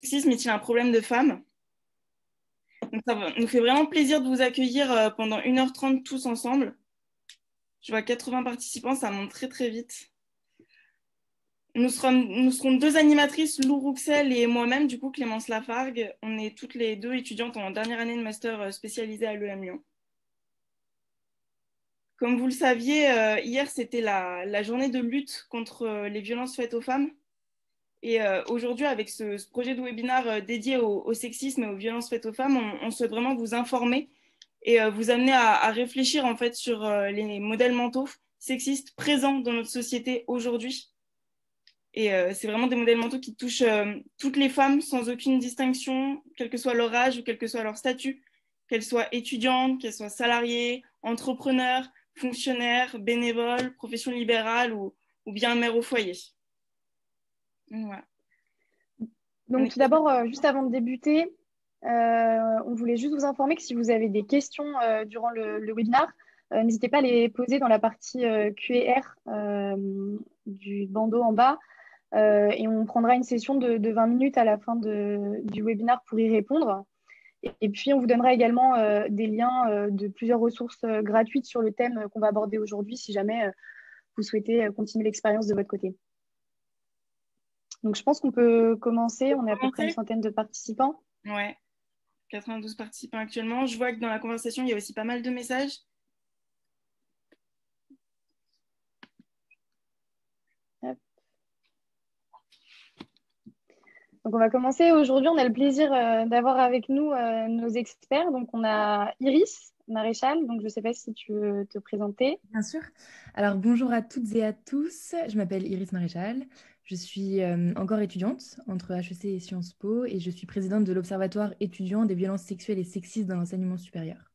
Sexisme est-il un problème de femmes? Donc, ça nous fait vraiment plaisir de vous accueillir pendant 1h30 tous ensemble. Je vois 80 participants, ça monte très très vite. Nous serons deux animatrices, Lou Rouxel et moi-même, du coup Clémence Lafargue. On est toutes les deux étudiantes en dernière année de master spécialisée à l'EM Lyon. Comme vous le saviez, hier c'était la journée de lutte contre les violences faites aux femmes. Et aujourd'hui, avec ce projet de webinaire dédié au sexisme et aux violences faites aux femmes, on souhaite vraiment vous informer et vous amener à réfléchir en fait sur les modèles mentaux sexistes présents dans notre société aujourd'hui. Et c'est vraiment des modèles mentaux qui touchent toutes les femmes sans aucune distinction, quel que soit leur âge ou quel que soit leur statut, qu'elles soient étudiantes, qu'elles soient salariées, entrepreneurs, fonctionnaires, bénévoles, profession libérale ou bien mère au foyer. Voilà. Donc, tout d'abord, juste avant de débuter, on voulait juste vous informer que si vous avez des questions durant le webinaire, n'hésitez pas à les poser dans la partie Q&R du bandeau en bas. Et on prendra une session de 20 minutes à la fin du webinaire pour y répondre. Et puis, on vous donnera également des liens de plusieurs ressources gratuites sur le thème qu'on va aborder aujourd'hui si jamais vous souhaitez continuer l'expérience de votre côté. Donc, je pense qu'on peut commencer. On est à peu près une centaine de participants. Ouais, 92 participants actuellement. Je vois que dans la conversation, il y a aussi pas mal de messages. Hop. Donc, on va commencer. Aujourd'hui, on a le plaisir d'avoir avec nous nos experts. Donc, on a Iris Maréchal. Donc, je ne sais pas si tu veux te présenter. Bien sûr. Alors, bonjour à toutes et à tous. Je m'appelle Iris Maréchal. Je suis encore étudiante entre HEC et Sciences Po et je suis présidente de l'Observatoire étudiant des violences sexuelles et sexistes dans l'enseignement supérieur.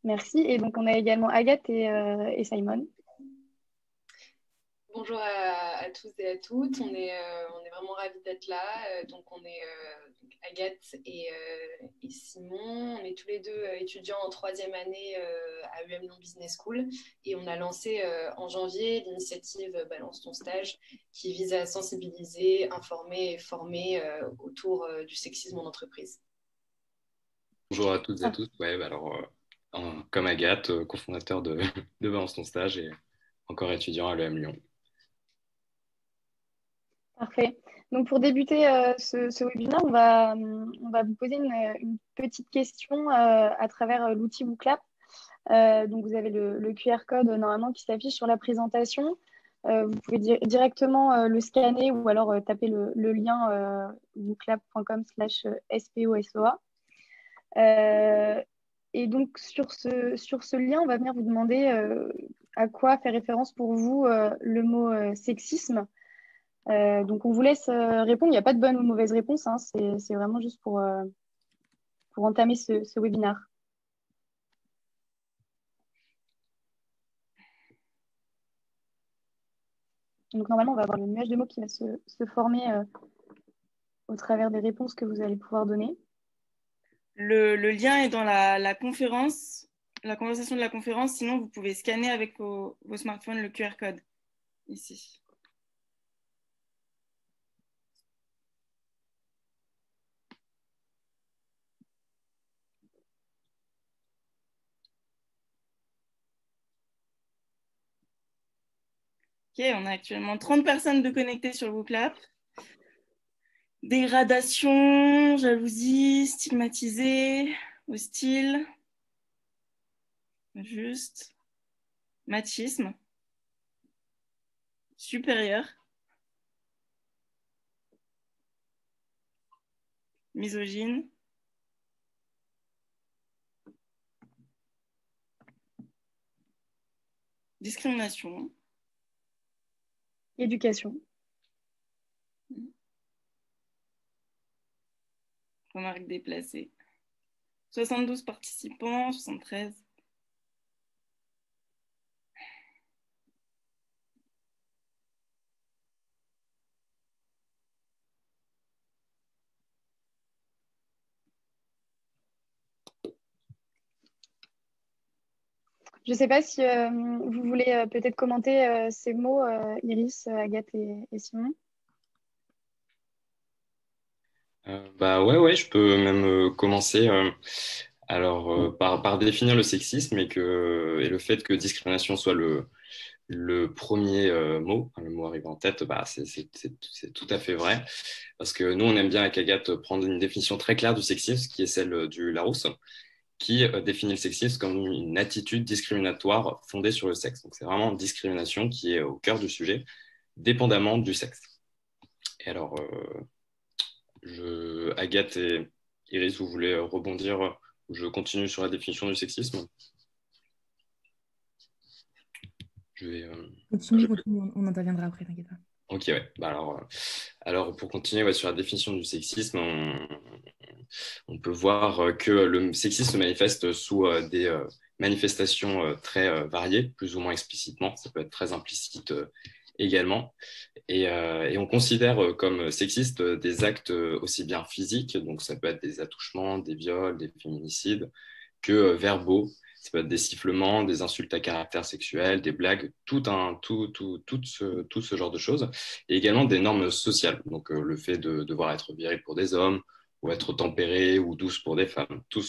Merci. Et donc, on a également Agathe et Simon. Bonjour à tous et à toutes, on est vraiment ravis d'être là. Donc on est donc Agathe et Simon, on est tous les deux étudiants en troisième année à UM Lyon Business School et on a lancé en janvier l'initiative Balance ton stage qui vise à sensibiliser, informer et former autour du sexisme en entreprise. Bonjour à toutes et à tous, comme Agathe, cofondateur de Balance ton stage et encore étudiant à l'EM Lyon. Parfait. Donc, pour débuter ce webinaire, on va vous poser une petite question à travers l'outil WooClap. Donc, vous avez le QR code normalement qui s'affiche sur la présentation. Vous pouvez directement le scanner ou alors taper le lien wooclap.com/SPOSOA. Et donc, sur ce lien, on va venir vous demander à quoi fait référence pour vous le mot sexisme. Donc, on vous laisse répondre. Il n'y a pas de bonne ou mauvaise réponse. Hein. C'est vraiment juste pour entamer ce webinaire. Donc, normalement, on va avoir le nuage de mots qui va se former au travers des réponses que vous allez pouvoir donner. Le lien est dans la conférence, la conversation de la conférence. Sinon, vous pouvez scanner avec vos smartphones le QR code ici. Ok, on a actuellement 30 personnes de connectées sur WooClap. Dégradation, jalousie, stigmatisé, hostile, juste, machisme, supérieur, misogyne, discrimination, Éducation. remarque déplacée. 72 participants, 73. Je ne sais pas si vous voulez peut-être commenter ces mots, Iris, Agathe et Simon. Ouais, je peux même commencer par définir le sexisme et le fait que discrimination soit le premier mot, le mot arrive en tête, c'est tout à fait vrai. Parce que nous, on aime bien avec Agathe prendre une définition très claire du sexisme, qui est celle du Larousse, qui définit le sexisme comme une attitude discriminatoire fondée sur le sexe. Donc c'est vraiment une discrimination qui est au cœur du sujet, dépendamment du sexe. Et alors, Agathe et Iris, vous voulez rebondir? Je continue sur la définition du sexisme. Continue, on interviendra après, t'inquiète pas. Ok, ouais. Alors, pour continuer sur la définition du sexisme, on peut voir que le sexisme se manifeste sous des manifestations très variées, plus ou moins explicitement. Ça peut être très implicite également. Et on considère comme sexistes des actes aussi bien physiques, donc ça peut être des attouchements, des viols, des féminicides, que verbaux. Ça peut être des sifflements, des insultes à caractère sexuel, des blagues, tout ce genre de choses. Et également des normes sociales, donc le fait de devoir être viril pour des hommes, ou être tempéré ou douce pour des femmes. Tous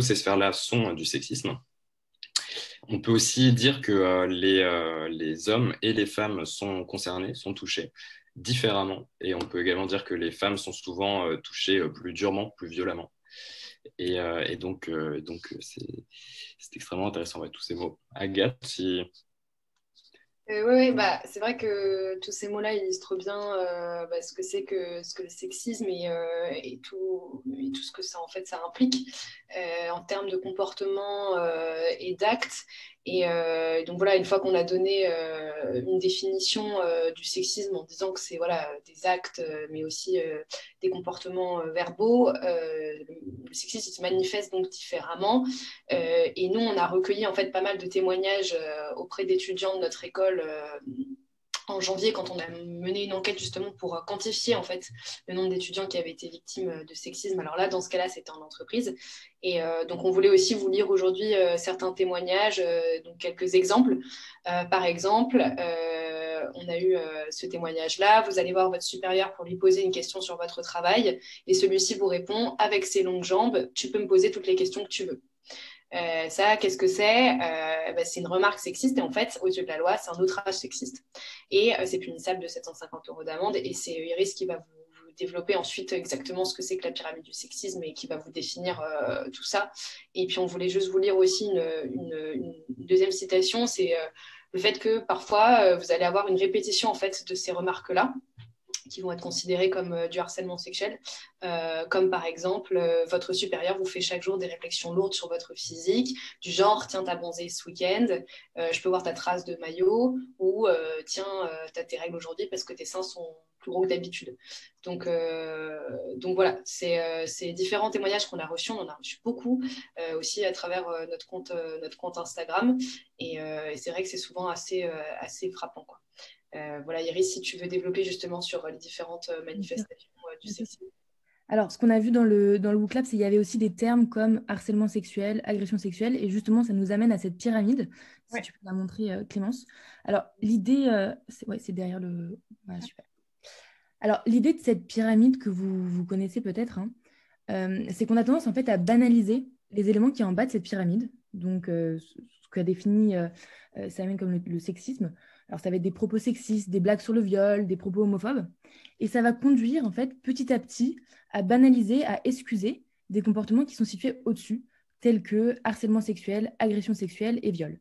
ces sphères-là sont du sexisme. On peut aussi dire que les hommes et les femmes sont concernés, sont touchés différemment. Et on peut également dire que les femmes sont souvent touchées plus durement, plus violemment. Et donc, c'est extrêmement intéressant, tous ces mots. Agathe, si... Oui, c'est vrai que tous ces mots-là illustrent bien ce que c'est ce que le sexisme et tout ce que ça, en fait, ça implique en termes de comportement et d'actes. Donc voilà, une fois qu'on a donné une définition du sexisme en disant que c'est voilà, des actes, mais aussi des comportements verbaux, le sexisme il se manifeste donc différemment. Et nous, on a recueilli en fait pas mal de témoignages auprès d'étudiants de notre école en janvier, quand on a mené une enquête justement pour quantifier en fait le nombre d'étudiants qui avaient été victimes de sexisme. Alors là, dans ce cas-là, c'était en entreprise. Et donc, on voulait aussi vous lire aujourd'hui certains témoignages, donc quelques exemples. Par exemple, on a eu ce témoignage-là. Vous allez voir votre supérieur pour lui poser une question sur votre travail et celui-ci vous répond: avec ses longues jambes, tu peux me poser toutes les questions que tu veux. Ça, qu'est-ce que c'est? C'est une remarque sexiste et en fait, aux yeux de la loi, c'est un outrage sexiste. Et c'est punissable de 750 € d'amende. Et c'est Iris qui va vous développer ensuite exactement ce que c'est que la pyramide du sexisme et qui va vous définir tout ça. Et puis, on voulait juste vous lire aussi une deuxième citation, c'est le fait que parfois, vous allez avoir une répétition en fait de ces remarques-là, qui vont être considérées comme du harcèlement sexuel, comme par exemple votre supérieur vous fait chaque jour des réflexions lourdes sur votre physique, du genre tiens t'as bronzé ce week-end, je peux voir ta trace de maillot, ou tiens t'as tes règles aujourd'hui parce que tes seins sont plus gros que d'habitude. Donc voilà, c'est différents témoignages qu'on a reçus, on en a reçu beaucoup aussi à travers notre compte Instagram, et c'est vrai que c'est souvent assez frappant, quoi. Voilà, Iris, si tu veux développer justement sur les différentes manifestations du sexisme. Alors, ce qu'on a vu dans le WooClap, c'est qu'il y avait aussi des termes comme harcèlement sexuel, agression sexuelle, et justement, ça nous amène à cette pyramide. Si tu peux la montrer, Clémence. Alors, l'idée, c'est derrière le... Voilà, super. Alors, l'idée de cette pyramide que vous connaissez peut-être, c'est qu'on a tendance en fait à banaliser les éléments qui sont en bas de cette pyramide. Donc, ce qu'a défini Simon comme le sexisme. Alors, ça va être des propos sexistes, des blagues sur le viol, des propos homophobes. Et ça va conduire, en fait, petit à petit, à banaliser, à excuser des comportements qui sont situés au-dessus, tels que harcèlement sexuel, agression sexuelle et viol.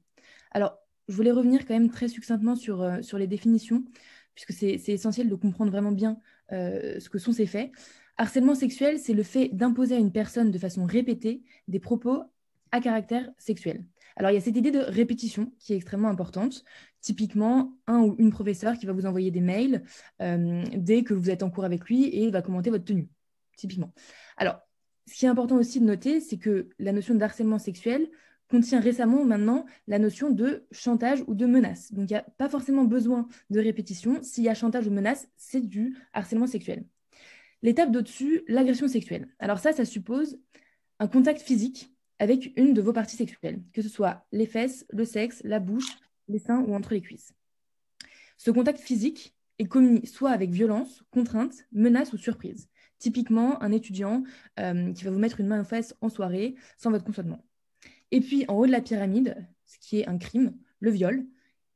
Alors, je voulais revenir quand même très succinctement sur les définitions, puisque c'est essentiel de comprendre vraiment bien ce que sont ces faits. Harcèlement sexuel, c'est le fait d'imposer à une personne de façon répétée des propos à caractère sexuel. Alors, il y a cette idée de répétition qui est extrêmement importante. Typiquement, un ou une professeure qui va vous envoyer des mails dès que vous êtes en cours avec lui et va commenter votre tenue, typiquement. Alors, ce qui est important aussi de noter, c'est que la notion d'harcèlement sexuel contient récemment maintenant la notion de chantage ou de menace. Donc, il n'y a pas forcément besoin de répétition. S'il y a chantage ou menace, c'est du harcèlement sexuel. L'étape d'au-dessus, l'agression sexuelle. Alors ça suppose un contact physique avec une de vos parties sexuelles, que ce soit les fesses, le sexe, la bouche, les seins ou entre les cuisses. Ce contact physique est commis soit avec violence, contrainte, menace ou surprise. Typiquement, un étudiant qui va vous mettre une main aux fesses en soirée sans votre consentement. Et puis, en haut de la pyramide, ce qui est un crime, le viol,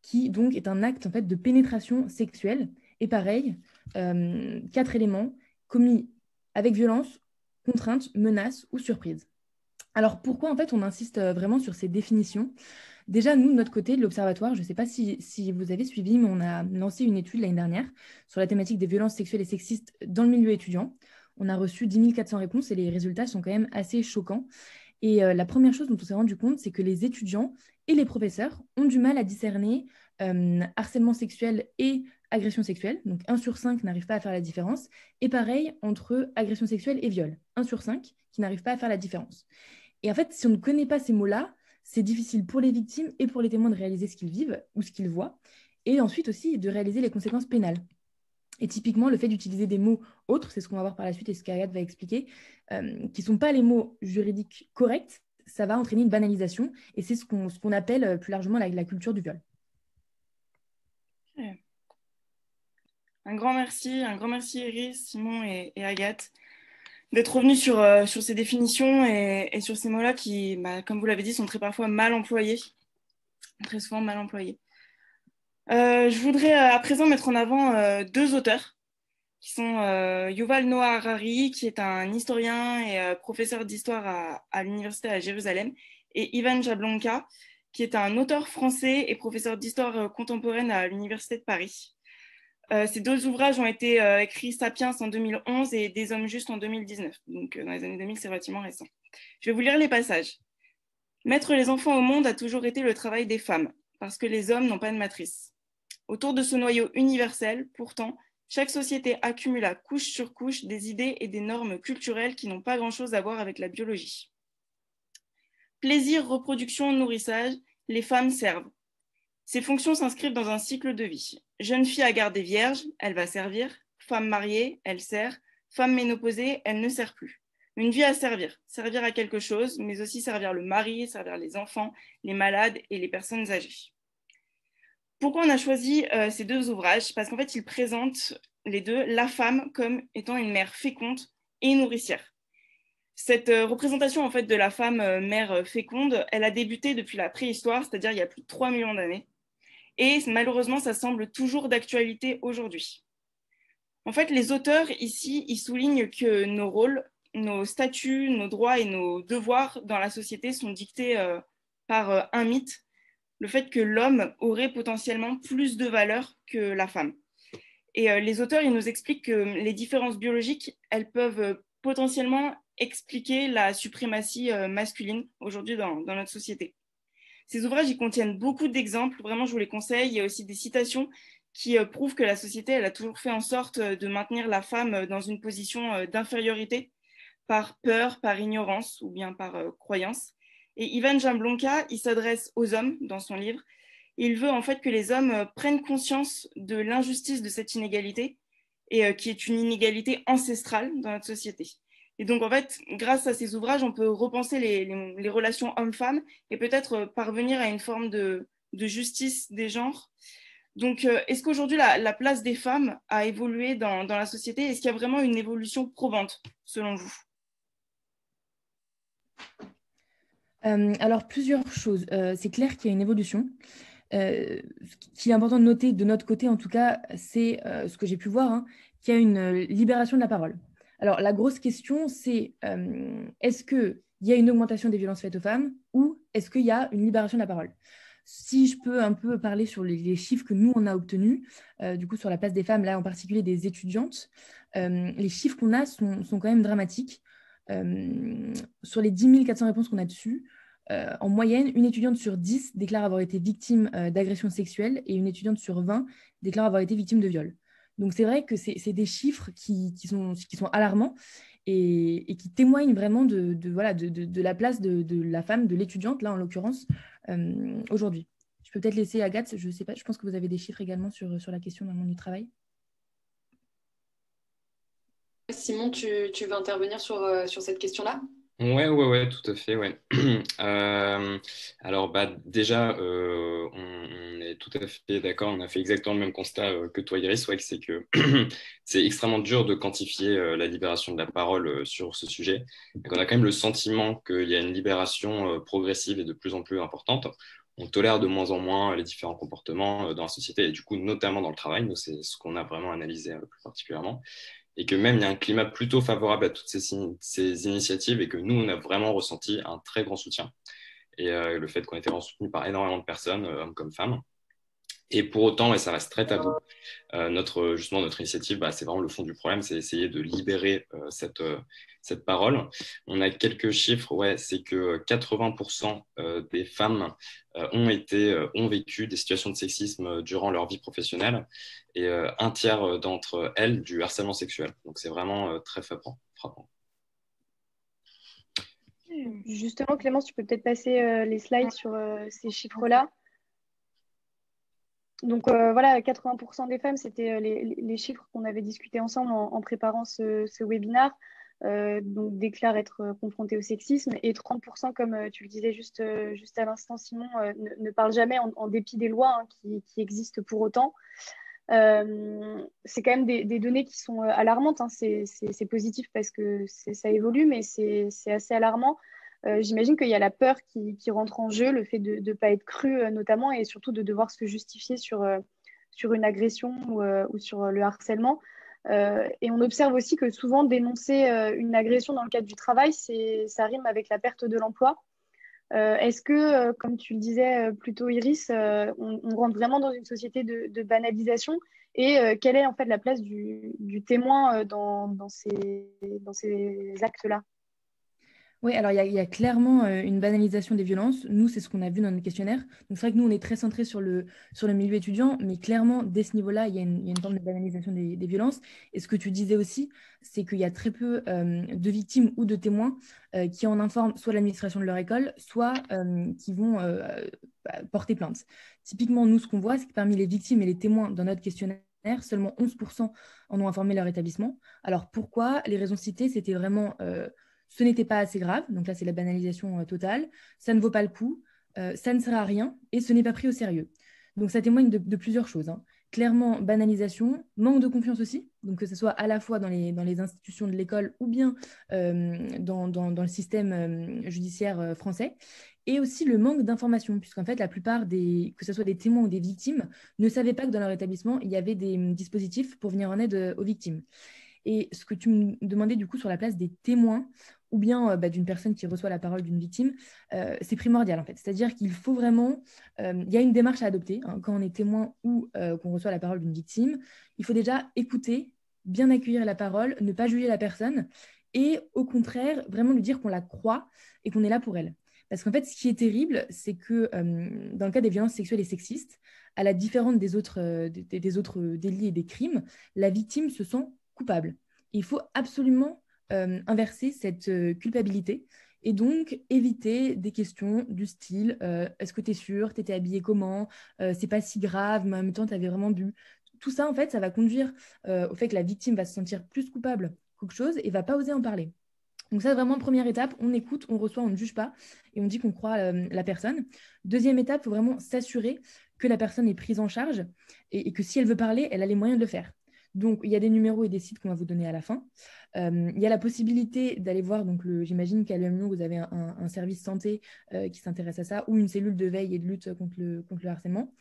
qui donc est un acte en fait, de pénétration sexuelle. Et pareil, 4 éléments commis avec violence, contrainte, menace ou surprise. Alors pourquoi en fait on insiste vraiment sur ces définitions? Déjà, nous, de notre côté, de l'Observatoire, je ne sais pas si vous avez suivi, mais on a lancé une étude l'année dernière sur la thématique des violences sexuelles et sexistes dans le milieu étudiant. On a reçu 10 400 réponses et les résultats sont quand même assez choquants. Et la première chose dont on s'est rendu compte, c'est que les étudiants et les professeurs ont du mal à discerner harcèlement sexuel et agression sexuelle. Donc 1 sur 5 n'arrive pas à faire la différence. Et pareil entre agression sexuelle et viol. 1 sur 5 qui n'arrive pas à faire la différence. Et en fait, si on ne connaît pas ces mots-là, c'est difficile pour les victimes et pour les témoins de réaliser ce qu'ils vivent ou ce qu'ils voient. Et ensuite aussi de réaliser les conséquences pénales. Et typiquement, le fait d'utiliser des mots autres, c'est ce qu'on va voir par la suite et ce qu'Agathe va expliquer, qui ne sont pas les mots juridiques corrects, ça va entraîner une banalisation. Et c'est ce qu'on appelle plus largement la culture du viol. Okay. Un grand merci Iris, Simon et Agathe d'être revenus sur ces définitions et sur ces mots-là qui, comme vous l'avez dit, sont très parfois mal employés, très souvent mal employés. Je voudrais à présent mettre en avant 2 auteurs qui sont Yuval Noah Harari, qui est un historien et professeur d'histoire à l'université à Jérusalem, et Ivan Jablonka, qui est un auteur français et professeur d'histoire contemporaine à l'université de Paris. Ces 2 ouvrages ont été écrits Sapiens en 2011 et Des hommes justes en 2019. Donc dans les années 2000, c'est relativement récent. Je vais vous lire les passages. Mettre les enfants au monde a toujours été le travail des femmes, parce que les hommes n'ont pas de matrice. Autour de ce noyau universel, pourtant, chaque société accumula couche sur couche des idées et des normes culturelles qui n'ont pas grand-chose à voir avec la biologie. Plaisir, reproduction, nourrissage, les femmes servent. Ces fonctions s'inscrivent dans un cycle de vie. Jeune fille à garder vierge, elle va servir. Femme mariée, elle sert. Femme ménopausée, elle ne sert plus. Une vie à servir. Servir à quelque chose, mais aussi servir le mari, servir les enfants, les malades et les personnes âgées. Pourquoi on a choisi ces 2 ouvrages? Parce qu'en fait, ils présentent les 2 la femme comme étant une mère féconde et nourricière. Cette représentation en fait, de la femme mère féconde, elle a débuté depuis la préhistoire, c'est-à-dire il y a plus de 3 millions d'années. Et malheureusement, ça semble toujours d'actualité aujourd'hui. En fait, les auteurs ici, ils soulignent que nos rôles, nos statuts, nos droits et nos devoirs dans la société sont dictés par un mythe, le fait que l'homme aurait potentiellement plus de valeur que la femme. Et les auteurs, ils nous expliquent que les différences biologiques, elles peuvent potentiellement expliquer la suprématie masculine aujourd'hui dans notre société. Ces ouvrages, ils contiennent beaucoup d'exemples, vraiment je vous les conseille. Il y a aussi des citations qui prouvent que la société, elle a toujours fait en sorte de maintenir la femme dans une position d'infériorité par peur, par ignorance ou bien par croyance. Et Ivan Jablonka, il s'adresse aux hommes dans son livre. Il veut en fait que les hommes prennent conscience de l'injustice de cette inégalité et qui est une inégalité ancestrale dans notre société. Et donc, en fait, grâce à ces ouvrages, on peut repenser les relations hommes-femmes et peut-être parvenir à une forme de justice des genres. Donc, est-ce qu'aujourd'hui, la place des femmes a évolué dans la société? Est-ce qu'il y a vraiment une évolution probante, selon vous? Alors, plusieurs choses. C'est clair qu'il y a une évolution. Ce qui est important de noter, de notre côté en tout cas, c'est ce que j'ai pu voir, hein, qu'il y a une libération de la parole. Alors, la grosse question, c'est est-ce qu'il y a une augmentation des violences faites aux femmes ou est-ce qu'il y a une libération de la parole? Si je peux un peu parler sur les chiffres que nous, on a obtenus, du coup, sur la place des femmes, là, en particulier des étudiantes, les chiffres qu'on a sont quand même dramatiques. Sur les 10 400 réponses qu'on a dessus, en moyenne, une étudiante sur 10 déclare avoir été victime d'agression sexuelle et une étudiante sur 20 déclare avoir été victime de viol. Donc, c'est vrai que c'est des chiffres qui sont alarmants et qui témoignent vraiment de la place de la femme, de l'étudiante, là en l'occurrence, aujourd'hui. Je peux peut-être laisser Agathe, je ne sais pas, je pense que vous avez des chiffres également sur la question dans le monde du travail. Simon, tu veux intervenir sur cette question-là? Ouais, tout à fait, ouais. Alors, déjà, on est tout à fait d'accord. On a fait exactement le même constat que toi, Iris. Ouais, c'est que c'est extrêmement dur de quantifier la libération de la parole sur ce sujet. Donc, on a quand même le sentiment qu'il y a une libération progressive et de plus en plus importante. On tolère de moins en moins les différents comportements dans la société et du coup, notamment dans le travail. Nous, c'est ce qu'on a vraiment analysé plus particulièrement. Et que même il y a un climat plutôt favorable à toutes ces initiatives et que nous, on a vraiment ressenti un très grand soutien. Et le fait qu'on ait été vraiment soutenu par énormément de personnes, hommes comme femmes. Et pour autant, et ça reste très tabou, justement, notre initiative, c'est vraiment le fond du problème, c'est essayer de libérer cette parole. On a quelques chiffres, ouais, c'est que 80% des femmes ont vécu des situations de sexisme durant leur vie professionnelle et un tiers d'entre elles du harcèlement sexuel. Donc c'est vraiment très frappant. Justement, Clémence, tu peux peut-être passer les slides sur ces chiffres-là. Donc voilà, 80% des femmes, c'était les chiffres qu'on avait discutés ensemble en préparant ce webinaire, donc déclarent être confrontées au sexisme, et 30%, comme tu le disais juste à l'instant, Simon, ne parlent jamais en dépit des lois qui existent pour autant. C'est quand même des données qui sont alarmantes, hein. C'est positif parce que ça évolue, mais c'est assez alarmant. J'imagine qu'il y a la peur qui rentre en jeu, le fait de ne pas être cru notamment, et surtout de devoir se justifier sur une agression ou sur le harcèlement. Et on observe aussi que souvent dénoncer une agression dans le cadre du travail, ça rime avec la perte de l'emploi. Est-ce que, comme tu le disais plus tôt, Iris, on rentre vraiment dans une société de banalisation, et quelle est en fait la place du témoin dans ces actes-là? Oui, alors il y a clairement une banalisation des violences. Nous, c'est ce qu'on a vu dans notre questionnaire. Donc c'est vrai que nous, on est très centré sur le milieu étudiant, mais clairement, dès ce niveau-là, il y a une forme de banalisation des violences. Et ce que tu disais aussi, c'est qu'il y a très peu de victimes ou de témoins qui en informent soit l'administration de leur école, soit qui vont porter plainte. Typiquement, nous, ce qu'on voit, c'est que parmi les victimes et les témoins dans notre questionnaire, seulement 11% en ont informé leur établissement. Alors pourquoi? Les raisons citées, c'était vraiment... ce n'était pas assez grave, donc là c'est la banalisation totale, ça ne vaut pas le coup, ça ne sert à rien et ce n'est pas pris au sérieux. Donc ça témoigne de plusieurs choses, hein. Clairement, banalisation, manque de confiance aussi, donc que ce soit à la fois dans les institutions de l'école ou bien dans le système judiciaire français, et aussi le manque d'information, puisqu'en fait la plupart que ce soit des témoins ou des victimes, ne savaient pas que dans leur établissement, il y avait des dispositifs pour venir en aide aux victimes. Et ce que tu me demandais du coup sur la place des témoins ou bien d'une personne qui reçoit la parole d'une victime, c'est primordial en fait. C'est-à-dire qu'il faut vraiment, il y a une démarche à adopter, hein, quand on est témoin ou qu'on reçoit la parole d'une victime. Il faut déjà écouter, bien accueillir la parole, ne pas juger la personne et au contraire, vraiment lui dire qu'on la croit et qu'on est là pour elle. Parce qu'en fait, ce qui est terrible, c'est que dans le cas des violences sexuelles et sexistes, à la différence des autres délits et des crimes, la victime se sent coupable. Il faut absolument inverser cette culpabilité et donc éviter des questions du style est-ce que tu es sûre, tu étais habillée comment, c'est pas si grave, mais en même temps tu avais vraiment bu. Tout ça, en fait, ça va conduire au fait que la victime va se sentir plus coupable qu'autre chose et va pas oser en parler. Donc ça, vraiment, première étape, on écoute, on reçoit, on ne juge pas et on dit qu'on croit la personne. Deuxième étape, il faut vraiment s'assurer que la personne est prise en charge et que si elle veut parler, elle a les moyens de le faire. Donc, il y a des numéros et des sites qu'on va vous donner à la fin. Il y a la possibilité d'aller voir, donc j'imagine qu'à l'UM Lyon, vous avez un service santé qui s'intéresse à ça, ou une cellule de veille et de lutte contre le harcèlement.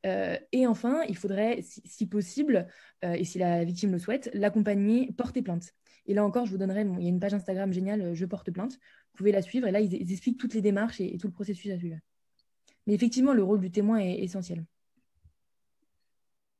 Et enfin, il faudrait, si possible, et si la victime le souhaite, l'accompagner, porter plainte. Et là encore, je vous donnerai, il y a une page Instagram géniale, Je porte plainte. Vous pouvez la suivre, et là, ils expliquent toutes les démarches et tout le processus à suivre. Mais effectivement, le rôle du témoin est essentiel.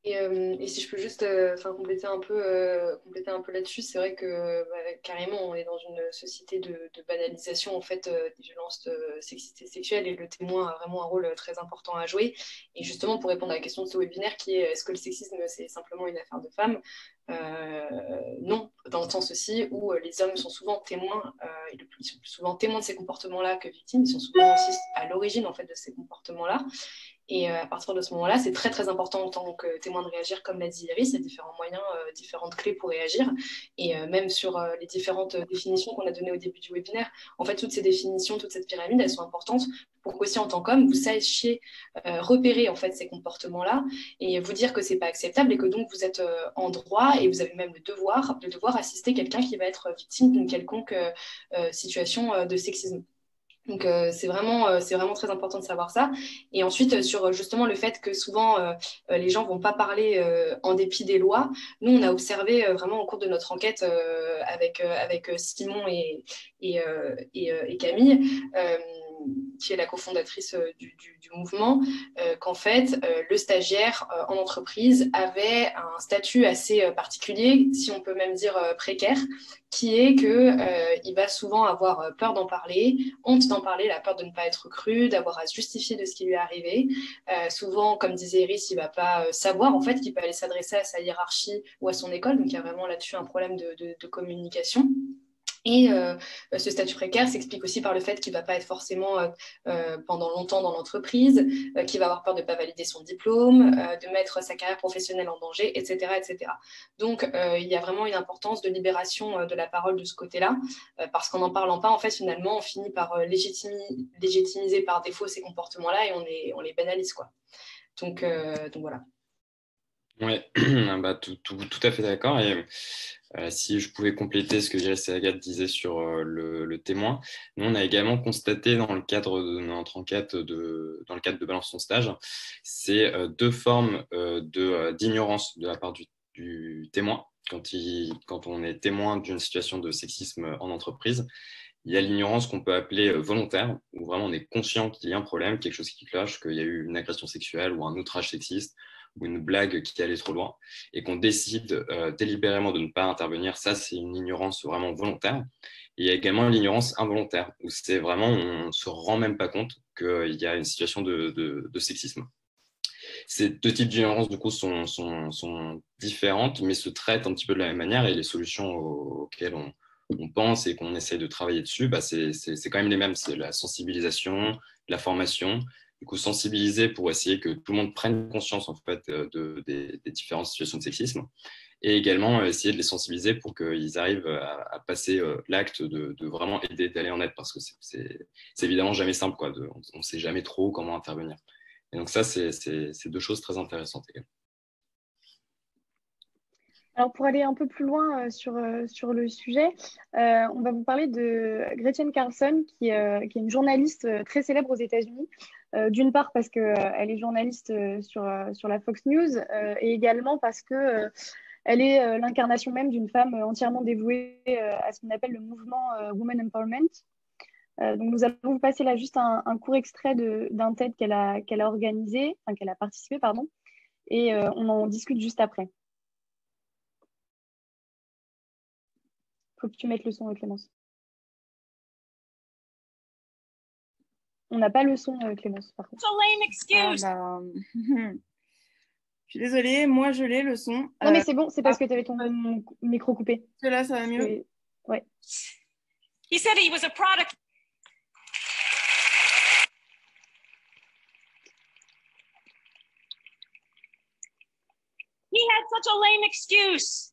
Et si je peux juste compléter un peu là-dessus, c'est vrai que carrément on est dans une société de banalisation en fait des violences sexistes et sexuelles, et le témoin a vraiment un rôle très important à jouer. Et justement, pour répondre à la question de ce webinaire qui est est-ce que le sexisme c'est simplement une affaire de femmes, non, dans le sens aussi où les hommes sont souvent témoins, ils sont plus souvent témoins de ces comportements-là que victimes. Ils sont souvent aussi à l'origine en fait de ces comportements-là. Et à partir de ce moment-là, c'est très, très important en tant que témoin de réagir, comme l'a dit Iris. Il y a différents moyens, différentes clés pour réagir. Et même sur les différentes définitions qu'on a données au début du webinaire, en fait, toutes ces définitions, toute cette pyramide, elles sont importantes pour qu'aussi en tant qu'homme, vous sachiez repérer en fait ces comportements-là et vous dire que c'est pas acceptable et que donc vous êtes en droit et vous avez même le devoir assister quelqu'un qui va être victime d'une quelconque situation de sexisme. Donc c'est vraiment très important de savoir ça. Et ensuite sur justement le fait que souvent les gens vont pas parler en dépit des lois. Nous on a observé vraiment au cours de notre enquête avec Simon et Camille, qui est la cofondatrice du mouvement, qu'en fait le stagiaire en entreprise avait un statut assez particulier, si on peut même dire précaire, qui est qu'il va souvent avoir peur d'en parler, honte d'en parler, la peur de ne pas être cru, d'avoir à se justifier de ce qui lui est arrivé. Souvent, comme disait Iris, il ne va pas savoir en fait qu'il peut aller s'adresser à sa hiérarchie ou à son école, donc il y a vraiment là-dessus un problème de communication. Et ce statut précaire s'explique aussi par le fait qu'il ne va pas être forcément pendant longtemps dans l'entreprise, qu'il va avoir peur de ne pas valider son diplôme, de mettre sa carrière professionnelle en danger, etc. etc. Donc, il y a vraiment une importance de libération de la parole de ce côté-là, parce qu'en n'en parlant pas, en fait, finalement, on finit par légitimiser par défaut ces comportements-là et on les banalise, quoi. Donc voilà. Oui, bah, tout à fait d'accord. Et si je pouvais compléter ce que Iris et Agathe disaient sur le témoin, nous, on a également constaté dans le cadre de notre enquête, dans le cadre de Balance ton stage, c'est deux formes d'ignorance de la part du témoin. Quand on est témoin d'une situation de sexisme en entreprise, il y a l'ignorance qu'on peut appeler volontaire, où vraiment on est conscient qu'il y a un problème, quelque chose qui cloche, qu'il y a eu une agression sexuelle ou un outrage sexiste ou une blague qui allait trop loin, et qu'on décide délibérément de ne pas intervenir. Ça, c'est une ignorance vraiment volontaire. Et il y a également l'ignorance involontaire, où c'est vraiment, on ne se rend même pas compte qu'il y a une situation de sexisme. Ces deux types d'ignorance, du coup, sont différentes, mais se traitent un petit peu de la même manière, et les solutions auxquelles on pense et qu'on essaie de travailler dessus, bah, c'est quand même les mêmes. C'est la sensibilisation, la formation. Du coup, sensibiliser pour essayer que tout le monde prenne conscience en fait, des différentes situations de sexisme, et également essayer de les sensibiliser pour qu'ils arrivent à passer l'acte de vraiment aider, d'aller en aide, parce que c'est évidemment jamais simple, quoi, on ne sait jamais trop comment intervenir. Et donc ça, c'est deux choses très intéressantes également. Alors, pour aller un peu plus loin sur le sujet, on va vous parler de Gretchen Carlson, qui est une journaliste très célèbre aux États-Unis. D'une part parce qu'elle est journaliste sur la Fox News et également parce que elle est l'incarnation même d'une femme entièrement dévouée à ce qu'on appelle le mouvement Women Empowerment. Donc, nous allons vous passer là juste un court extrait d'un TED qu'elle a organisé, enfin qu'elle a participé, pardon, et on en discute juste après. Faut que tu mettes le son, Clémence. On n'a pas le son, Clémence, par contre. Je suis désolée, moi je l'ai le son. Non, mais c'est bon, c'est parce que tu avais ton micro coupé. Là, ça va mieux. Ouais. He said he was a product. He had such a lame excuse.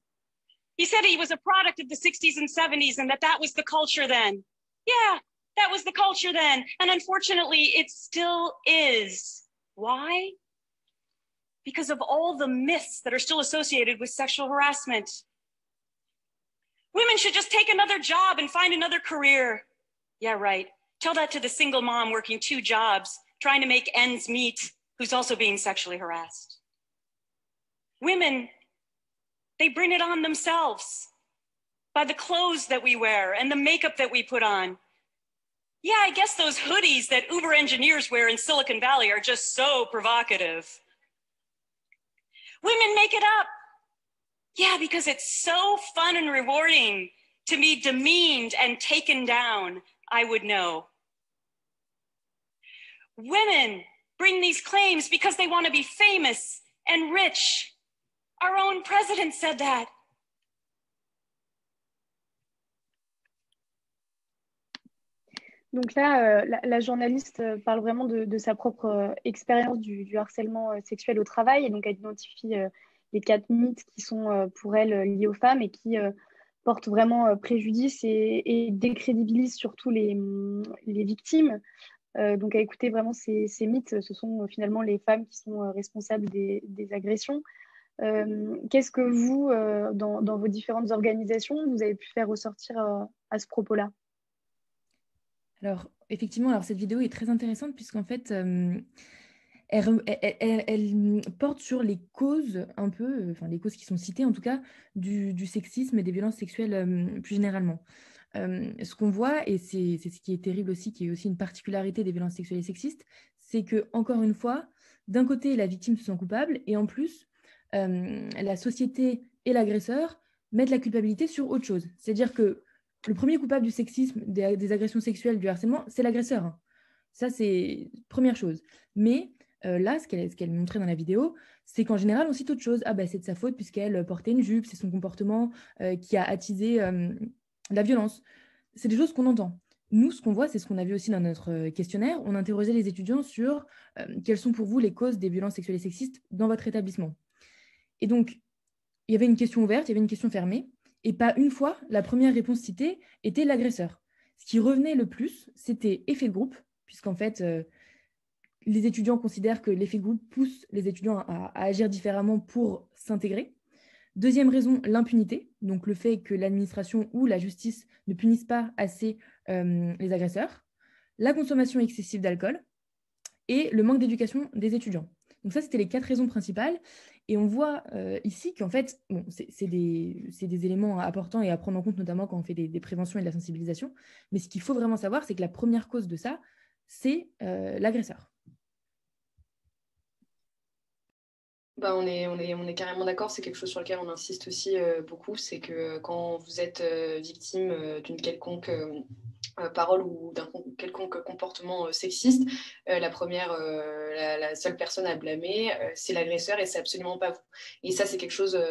He said he was a product of the 60s and 70s and that was the culture then. Yeah, that was the culture then. And unfortunately, it still is. Why? Because of all the myths that are still associated with sexual harassment. Women should just take another job and find another career. Yeah, right. Tell that to the single mom working 2 jobs, trying to make ends meet, who's also being sexually harassed. Women, they bring it on themselves by the clothes that we wear and the makeup that we put on. Yeah, I guess those hoodies that Uber engineers wear in Silicon Valley are just so provocative. Women make it up. Yeah, because it's so fun and rewarding to be demeaned and taken down, I would know. Women bring these claims because they want to be famous and rich. Our own president said that. Donc là, la journaliste parle vraiment de sa propre expérience du harcèlement sexuel au travail, et donc elle identifie les 4 mythes qui sont pour elle liés aux femmes et qui portent vraiment préjudice et décrédibilisent surtout les victimes. Donc à écouter vraiment ces mythes, ce sont finalement les femmes qui sont responsables des agressions. Qu'est-ce que vous, dans vos différentes organisations, vous avez pu faire ressortir à ce propos-là? Alors, effectivement, alors cette vidéo est très intéressante puisqu'en fait, elle porte sur les causes un peu, enfin les causes qui sont citées en tout cas, du sexisme et des violences sexuelles plus généralement. Ce qu'on voit, et c'est ce qui est terrible aussi, qui est aussi une particularité des violences sexuelles et sexistes, c'est que, encore une fois, d'un côté, la victime se sent coupable, et en plus, la société et l'agresseur mettent la culpabilité sur autre chose. C'est-à-dire que le premier coupable du sexisme, des agressions sexuelles, du harcèlement, c'est l'agresseur, hein. Ça, c'est première chose. Mais là, ce qu'elle montrait dans la vidéo, c'est qu'en général, on cite autre chose. Ah, bah, c'est de sa faute puisqu'elle portait une jupe, c'est son comportement qui a attisé la violence. C'est des choses qu'on entend. Nous, ce qu'on voit, c'est ce qu'on a vu aussi dans notre questionnaire. On interrogeait les étudiants sur quelles sont pour vous les causes des violences sexuelles et sexistes dans votre établissement. Et donc, il y avait une question ouverte, il y avait une question fermée, et pas une fois, la première réponse citée était l'agresseur. Ce qui revenait le plus, c'était effet de groupe, puisqu'en fait, les étudiants considèrent que l'effet de groupe pousse les étudiants à agir différemment pour s'intégrer. Deuxième raison, l'impunité, donc le fait que l'administration ou la justice ne punissent pas assez les agresseurs. La consommation excessive d'alcool et le manque d'éducation des étudiants. Donc ça, c'était les 4 raisons principales. Et on voit ici qu'en fait, bon, c'est des éléments importants et à prendre en compte, notamment quand on fait des préventions et de la sensibilisation. Mais ce qu'il faut vraiment savoir, c'est que la première cause de ça, c'est l'agresseur. Bah, on est carrément d'accord, c'est quelque chose sur lequel on insiste aussi beaucoup, c'est que quand vous êtes victime d'une quelconque parole ou d'un quelconque comportement sexiste, la seule personne à blâmer, c'est l'agresseur et c'est absolument pas vous. Et ça, c'est quelque chose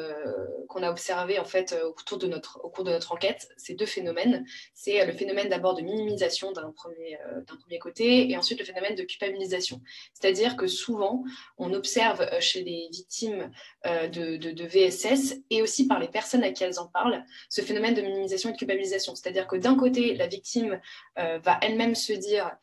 qu'on a observé en fait au cours de notre enquête, ces 2 phénomènes. C'est le phénomène d'abord de minimisation d'un premier côté et ensuite le phénomène de culpabilisation. C'est-à-dire que souvent, on observe chez les victimes de VSS et aussi par les personnes à qui elles en parlent, ce phénomène de minimisation et de culpabilisation. C'est-à-dire que d'un côté, la victime va elle-même se dire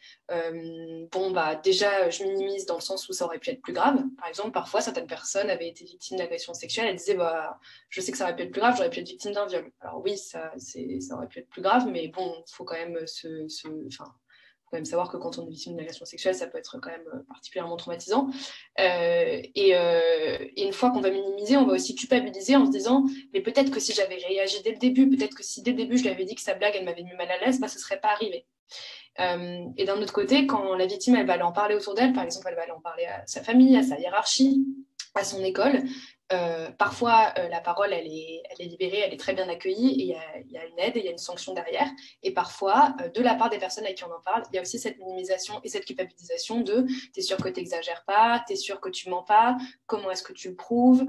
bon, bah, déjà, je minimise dans le sens où ça aurait pu être plus grave. Par exemple, parfois, certaines personnes avaient été victimes d'agressions sexuelles, elles disaient bah, je sais que ça aurait pu être plus grave, j'aurais pu être victime d'un viol. Alors oui, ça aurait pu être plus grave, mais bon, il faut quand même quand même savoir que quand on est victime d'une agression sexuelle, ça peut être quand même particulièrement traumatisant. Et une fois qu'on va minimiser, on va aussi culpabiliser en se disant mais peut-être que si j'avais réagi dès le début, peut-être que si dès le début je lui avais dit que sa blague, elle m'avait mis mal à l'aise, bah, ce ne serait pas arrivé. Et d'un autre côté, quand la victime, elle va aller en parler autour d'elle, par exemple, elle va aller en parler à sa famille, à sa hiérarchie, à son école, parfois la parole elle est libérée, elle est très bien accueillie et il y a une aide et il y a une sanction derrière. Et parfois, de la part des personnes à qui on en parle, il y a aussi cette minimisation et cette culpabilisation de t'es sûr que tu n'exagères pas, t'es sûr que tu mens pas, comment est-ce que tu le prouves,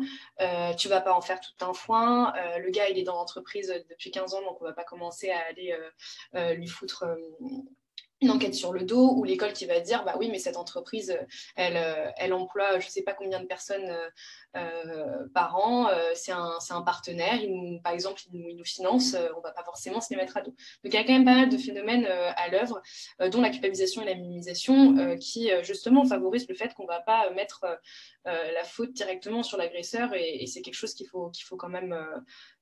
tu vas pas en faire tout un foin, le gars il est dans l'entreprise depuis 15 ans donc on va pas commencer à aller lui foutre une enquête sur le dos, ou l'école qui va dire bah oui mais cette entreprise elle emploie je sais pas combien de personnes par an, c'est un partenaire, par exemple il nous finance, on va pas forcément se les mettre à dos. Donc il y a quand même pas mal de phénomènes à l'œuvre, dont la culpabilisation et la minimisation qui justement favorisent le fait qu'on va pas mettre la faute directement sur l'agresseur, et c'est quelque chose qu'il faut quand même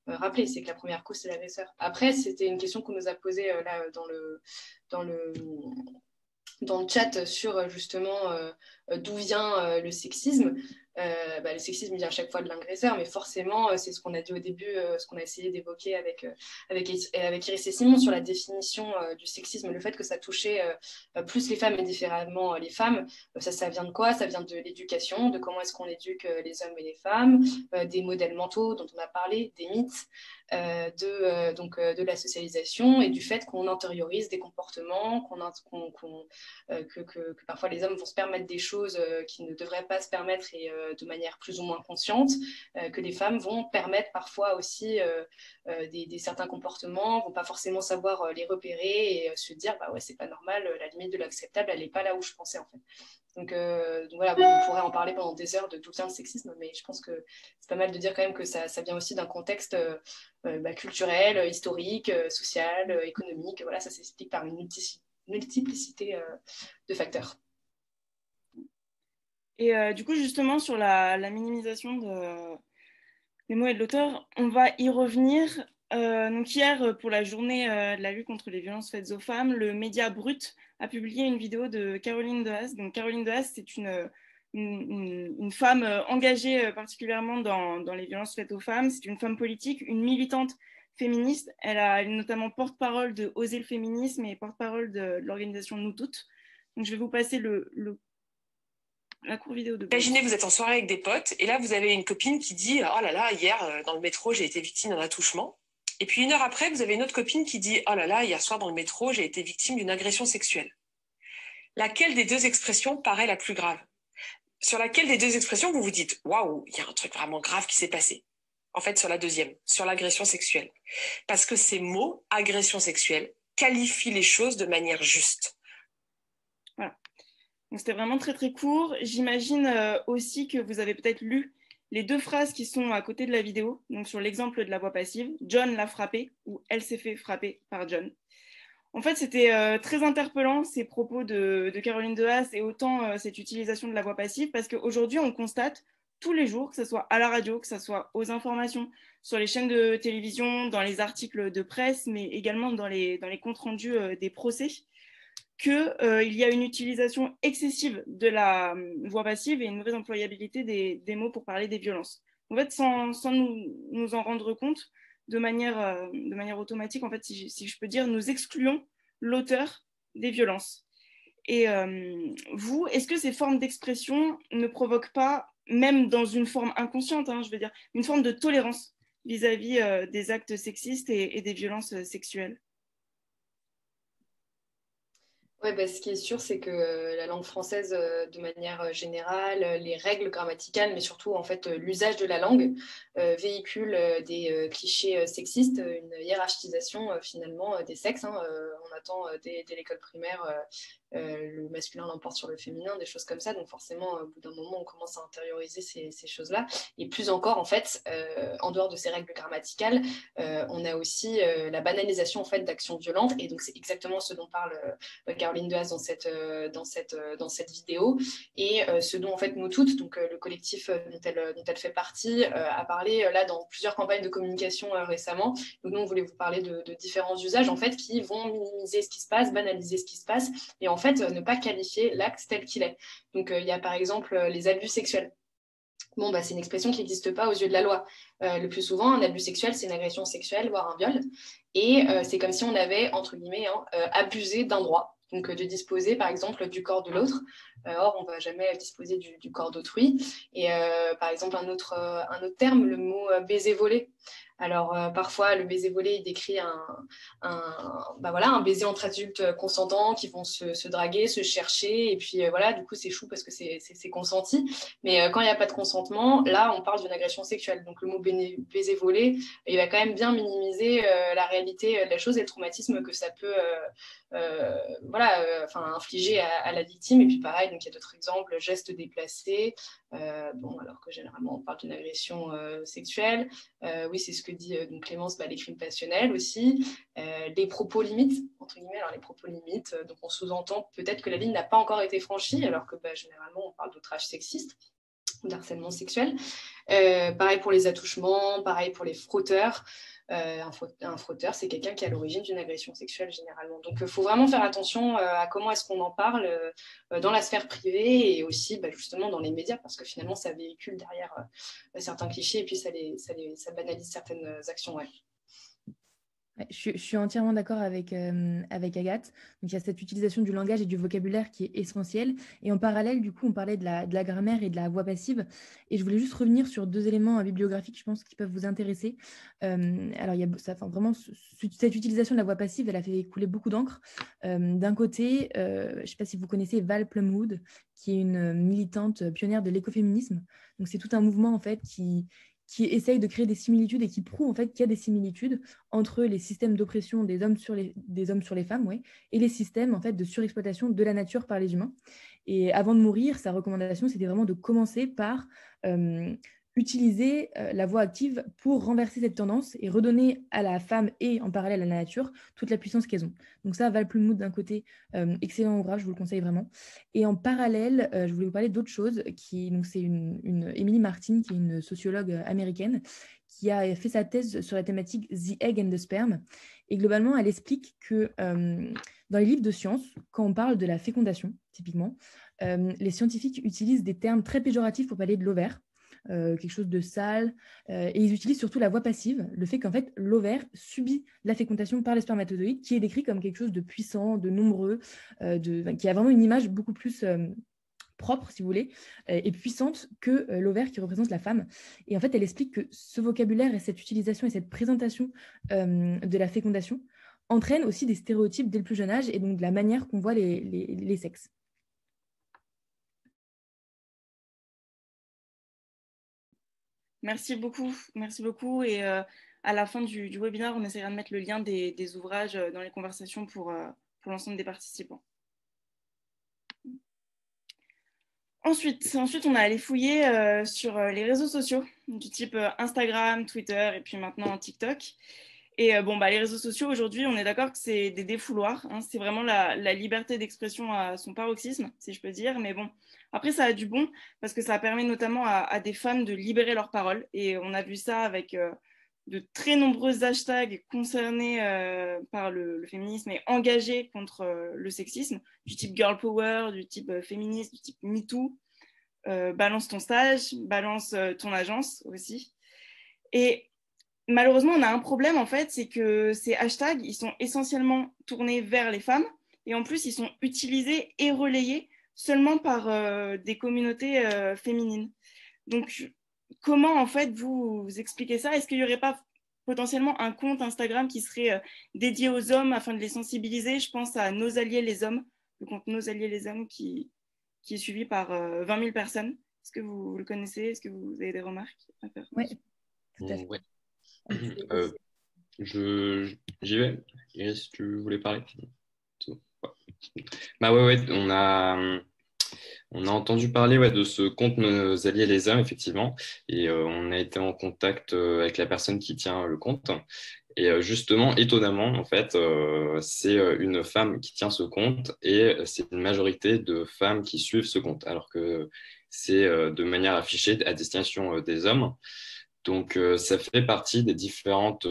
rappeler, c'est que la première cause c'est l'agresseur. Après c'était une question qu'on nous a posée là dans le chat sur justement d'où vient le sexisme. Le sexisme vient à chaque fois de l'agresseur, mais forcément, c'est ce qu'on a dit au début, ce qu'on a essayé d'évoquer avec Iris et Simon sur la définition du sexisme, le fait que ça touchait plus les femmes et différemment les femmes. Ça vient de quoi? Ça vient de l'éducation, de comment est-ce qu'on éduque les hommes et les femmes, des modèles mentaux dont on a parlé, des mythes. de la socialisation et du fait qu'on intériorise des comportements, que parfois les hommes vont se permettre des choses qui ne devraient pas se permettre et de manière plus ou moins consciente, que les femmes vont permettre parfois aussi des certains comportements, vont pas forcément savoir les repérer et se dire bah ouais c'est pas normal, la limite de l'acceptable elle est pas là où je pensais en fait. Donc voilà, bon, on pourrait en parler pendant des heures de d'où vient le sexisme, mais je pense que c'est pas mal de dire quand même que ça vient aussi d'un contexte culturel, historique, social, économique. Voilà, ça s'explique par une multiplicité de facteurs. Et du coup, justement, sur la minimisation des mots et de l'auteur, on va y revenir. Donc hier, pour la journée de la lutte contre les violences faites aux femmes, le média Brut a publié une vidéo de Caroline Dehaas. Donc Caroline Dehaas, c'est une femme engagée particulièrement dans les violences faites aux femmes. C'est une femme politique, une militante féministe. Elle est notamment porte-parole de Oser le féminisme et porte-parole de l'organisation Nous Toutes. Donc je vais vous passer la courte vidéo de Brut. Imaginez, vous êtes en soirée avec des potes et là vous avez une copine qui dit « Oh là là, hier dans le métro j'ai été victime d'un attouchement ». Et puis 1 heure après, vous avez une autre copine qui dit « Oh là là, hier soir dans le métro j'ai été victime d'une agression sexuelle ». Laquelle des deux expressions paraît la plus grave? Sur laquelle des deux expressions vous vous dites « Waouh, il y a un truc vraiment grave qui s'est passé ». En fait, sur la deuxième, sur l'agression sexuelle. Parce que ces mots, agression sexuelle, qualifient les choses de manière juste. Voilà. Donc c'était vraiment très très court. J'imagine aussi que vous avez peut-être lu les 2 phrases qui sont à côté de la vidéo. Donc sur l'exemple de la voix passive, John l'a frappé ou elle s'est fait frapper par John. En fait, c'était très interpellant ces propos de Caroline Dehaas et autant cette utilisation de la voix passive parce qu'aujourd'hui, on constate tous les jours, que ce soit à la radio, que ce soit aux informations, sur les chaînes de télévision, dans les articles de presse, mais également dans les comptes rendus des procès, qu'il y a une utilisation excessive de la voix passive et une mauvaise employabilité des mots pour parler des violences. En fait, sans nous en rendre compte, de manière automatique, en fait, si je peux dire, nous excluons l'auteur des violences. Et vous, est-ce que ces formes d'expression ne provoquent pas, même dans une forme inconsciente, je veux dire, une forme de tolérance vis-à-vis des actes sexistes et des violences sexuelles? Ouais, bah, ce qui est sûr, c'est que la langue française, de manière générale, les règles grammaticales, mais surtout en fait l'usage de la langue véhicule des clichés sexistes, une hiérarchisation finalement des sexes. On attend dès l'école primaire le masculin l'emporte sur le féminin, des choses comme ça. Donc forcément, au bout d'un moment, on commence à intérioriser ces choses-là. Et plus encore, en fait, en dehors de ces règles grammaticales, on a aussi la banalisation en fait d'actions violentes. Et donc c'est exactement ce dont parle Caroline Dehaas dans cette vidéo, et ce dont en fait Nous Toutes, donc le collectif dont elle fait partie, a parlé là dans plusieurs campagnes de communication récemment. Donc nous on voulait vous parler de différents usages en fait qui vont minimiser ce qui se passe, banaliser ce qui se passe, et en fait ne pas qualifier l'acte tel qu'il est. Donc il y a par exemple les abus sexuels. Bon, bah, c'est une expression qui n'existe pas aux yeux de la loi. Le plus souvent, un abus sexuel, c'est une agression sexuelle, voire un viol. Et c'est comme si on avait, entre guillemets, abusé d'un droit. Donc de disposer, par exemple, du corps de l'autre. Or, on ne va jamais disposer du corps d'autrui. Et par exemple, un autre terme, le mot baiser volé. Alors, parfois, le baiser volé, il décrit un baiser entre adultes consentants qui vont se draguer, se chercher. Et puis, voilà, du coup, c'est chou parce que c'est consenti. Mais quand il n'y a pas de consentement, là, on parle d'une agression sexuelle. Donc, le mot baiser volé, il va quand même bien minimiser la réalité de la chose et le traumatisme que ça peut infliger à la victime. Et puis, pareil, donc il y a d'autres exemples, gestes déplacés. Alors que généralement, on parle d'une agression sexuelle. Oui, c'est ce que dit donc Clémence, les crimes passionnels aussi. Les propos limites, entre guillemets. Alors, les propos limites, donc on sous-entend peut-être que la ligne n'a pas encore été franchie, alors que généralement, on parle d'outrage sexiste, d'harcèlement sexuel. Pareil pour les attouchements, pareil pour les frotteurs. Un frotteur, c'est quelqu'un qui est à l'origine d'une agression sexuelle généralement. Donc, il faut vraiment faire attention à comment est-ce qu'on en parle dans la sphère privée et aussi justement dans les médias, parce que finalement, ça véhicule derrière certains clichés et puis ça banalise certaines actions. Ouais. Ouais, je suis entièrement d'accord avec Agathe. Donc, il y a cette utilisation du langage et du vocabulaire qui est essentielle. Et en parallèle, du coup, on parlait de la grammaire et de la voix passive. Et je voulais juste revenir sur deux éléments bibliographiques, je pense, qui peuvent vous intéresser. Alors, il y a ça, enfin, vraiment, cette utilisation de la voix passive, elle a fait couler beaucoup d'encre. D'un côté, je ne sais pas si vous connaissez Val Plumwood, qui est une militante pionnière de l'écoféminisme. Donc, c'est tout un mouvement, en fait, qui essaye de créer des similitudes et qui prouve en fait qu'il y a des similitudes entre les systèmes d'oppression des hommes sur les femmes, ouais, et les systèmes en fait de surexploitation de la nature par les humains. Et avant de mourir, sa recommandation, c'était vraiment de commencer par utiliser la voie active pour renverser cette tendance et redonner à la femme et en parallèle à la nature toute la puissance qu'elles ont. Donc ça, Val Plumwood d'un côté, excellent ouvrage, je vous le conseille vraiment. Et en parallèle, je voulais vous parler d'autre chose, donc c'est une Emily Martin, qui est une sociologue américaine, qui a fait sa thèse sur la thématique The Egg and the Sperm. Et globalement, elle explique que dans les livres de sciences, quand on parle de la fécondation, typiquement, les scientifiques utilisent des termes très péjoratifs pour parler de l'ovaire, quelque chose de sale, et ils utilisent surtout la voix passive, le fait qu'en fait l'ovaire subit la fécondation par les spermatozoïdes, qui est décrit comme quelque chose de puissant, de nombreux, qui a vraiment une image beaucoup plus propre, si vous voulez, et puissante que l'ovaire qui représente la femme. Et en fait, elle explique que ce vocabulaire et cette utilisation et cette présentation de la fécondation entraînent aussi des stéréotypes dès le plus jeune âge, et donc de la manière qu'on voit les sexes. Merci beaucoup, merci beaucoup. Et à la fin du webinaire, on essaiera de mettre le lien des ouvrages dans les conversations pour l'ensemble des participants. Ensuite, on a allé fouiller sur les réseaux sociaux du type Instagram, Twitter et puis maintenant TikTok. Et les réseaux sociaux, aujourd'hui, on est d'accord que c'est des défouloirs. Hein, c'est vraiment la liberté d'expression à son paroxysme, si je peux dire. Mais bon, après, ça a du bon parce que ça permet notamment à des femmes de libérer leur parole. Et on a vu ça avec de très nombreux hashtags concernés par le féminisme et engagés contre le sexisme, du type girl power, du type féministe, du type MeToo, balance ton stage, balance ton agence aussi. Et malheureusement, on a un problème en fait, c'est que ces hashtags, ils sont essentiellement tournés vers les femmes et en plus, ils sont utilisés et relayés seulement par des communautés féminines. Donc, comment en fait vous expliquez ça? Est-ce qu'il n'y aurait pas potentiellement un compte Instagram qui serait dédié aux hommes afin de les sensibiliser? Je pense à Nos Alliés les Hommes, le compte Nos Alliés les Hommes qui est suivi par 20 000 personnes. Est-ce que vous le connaissez? Est-ce que vous avez des remarques à faire? Oui, tout à fait. Ouais. J'y vais. Iris, tu voulais parler? Ouais, on a entendu parler de ce compte Nos Alliés les Hommes, effectivement, et on a été en contact avec la personne qui tient le compte. Et justement, étonnamment, en fait, c'est une femme qui tient ce compte et c'est une majorité de femmes qui suivent ce compte, alors que c'est de manière affichée à destination des hommes. Donc, ça fait partie des différentes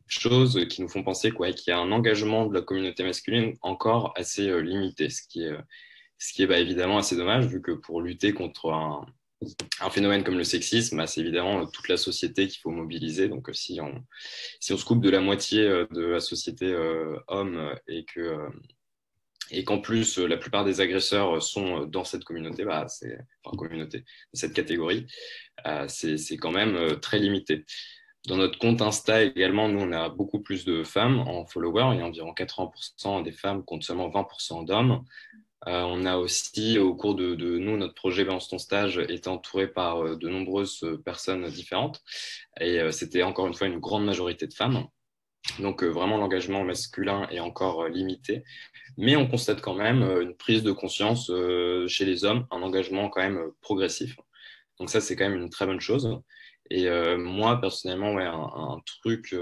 choses qui nous font penser qu'il y a un engagement de la communauté masculine encore assez limité, ce qui est évidemment assez dommage, vu que pour lutter contre un phénomène comme le sexisme, c'est évidemment toute la société qu'il faut mobiliser. Donc, si on se coupe de la moitié de la société homme et qu'en plus la plupart des agresseurs sont dans cette communauté, cette catégorie, c'est quand même très limité. Dans notre compte Insta également, nous, on a beaucoup plus de femmes en followers. Il y a environ 80% des femmes contre seulement 20% d'hommes. On a aussi, au cours de nous, notre projet Balance ton stage est entouré par de nombreuses personnes différentes. Et c'était encore une fois une grande majorité de femmes. Donc vraiment, l'engagement masculin est encore limité. Mais on constate quand même une prise de conscience chez les hommes, un engagement quand même progressif. Donc ça, c'est quand même une très bonne chose. Et moi, personnellement, un truc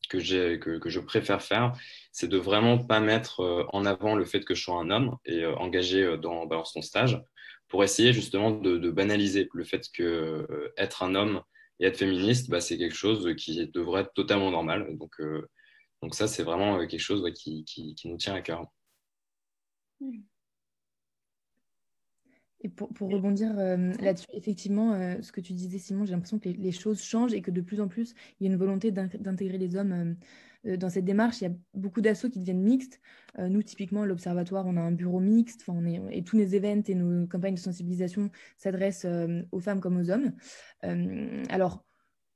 que je préfère faire, c'est de vraiment pas mettre en avant le fait que je sois un homme et engagé dans Balance ton stage, pour essayer justement de banaliser le fait que être un homme et être féministe, c'est quelque chose qui devrait être totalement normal. Donc ça, c'est vraiment quelque chose qui nous tient à cœur. Et pour rebondir là-dessus, effectivement, ce que tu disais, Simon, j'ai l'impression que les choses changent et que de plus en plus, il y a une volonté d'intégrer les hommes dans cette démarche. Il y a beaucoup d'assauts qui deviennent mixtes. Nous, typiquement, l'Observatoire, on a un bureau mixte, et tous nos événements et nos campagnes de sensibilisation s'adressent aux femmes comme aux hommes. Alors,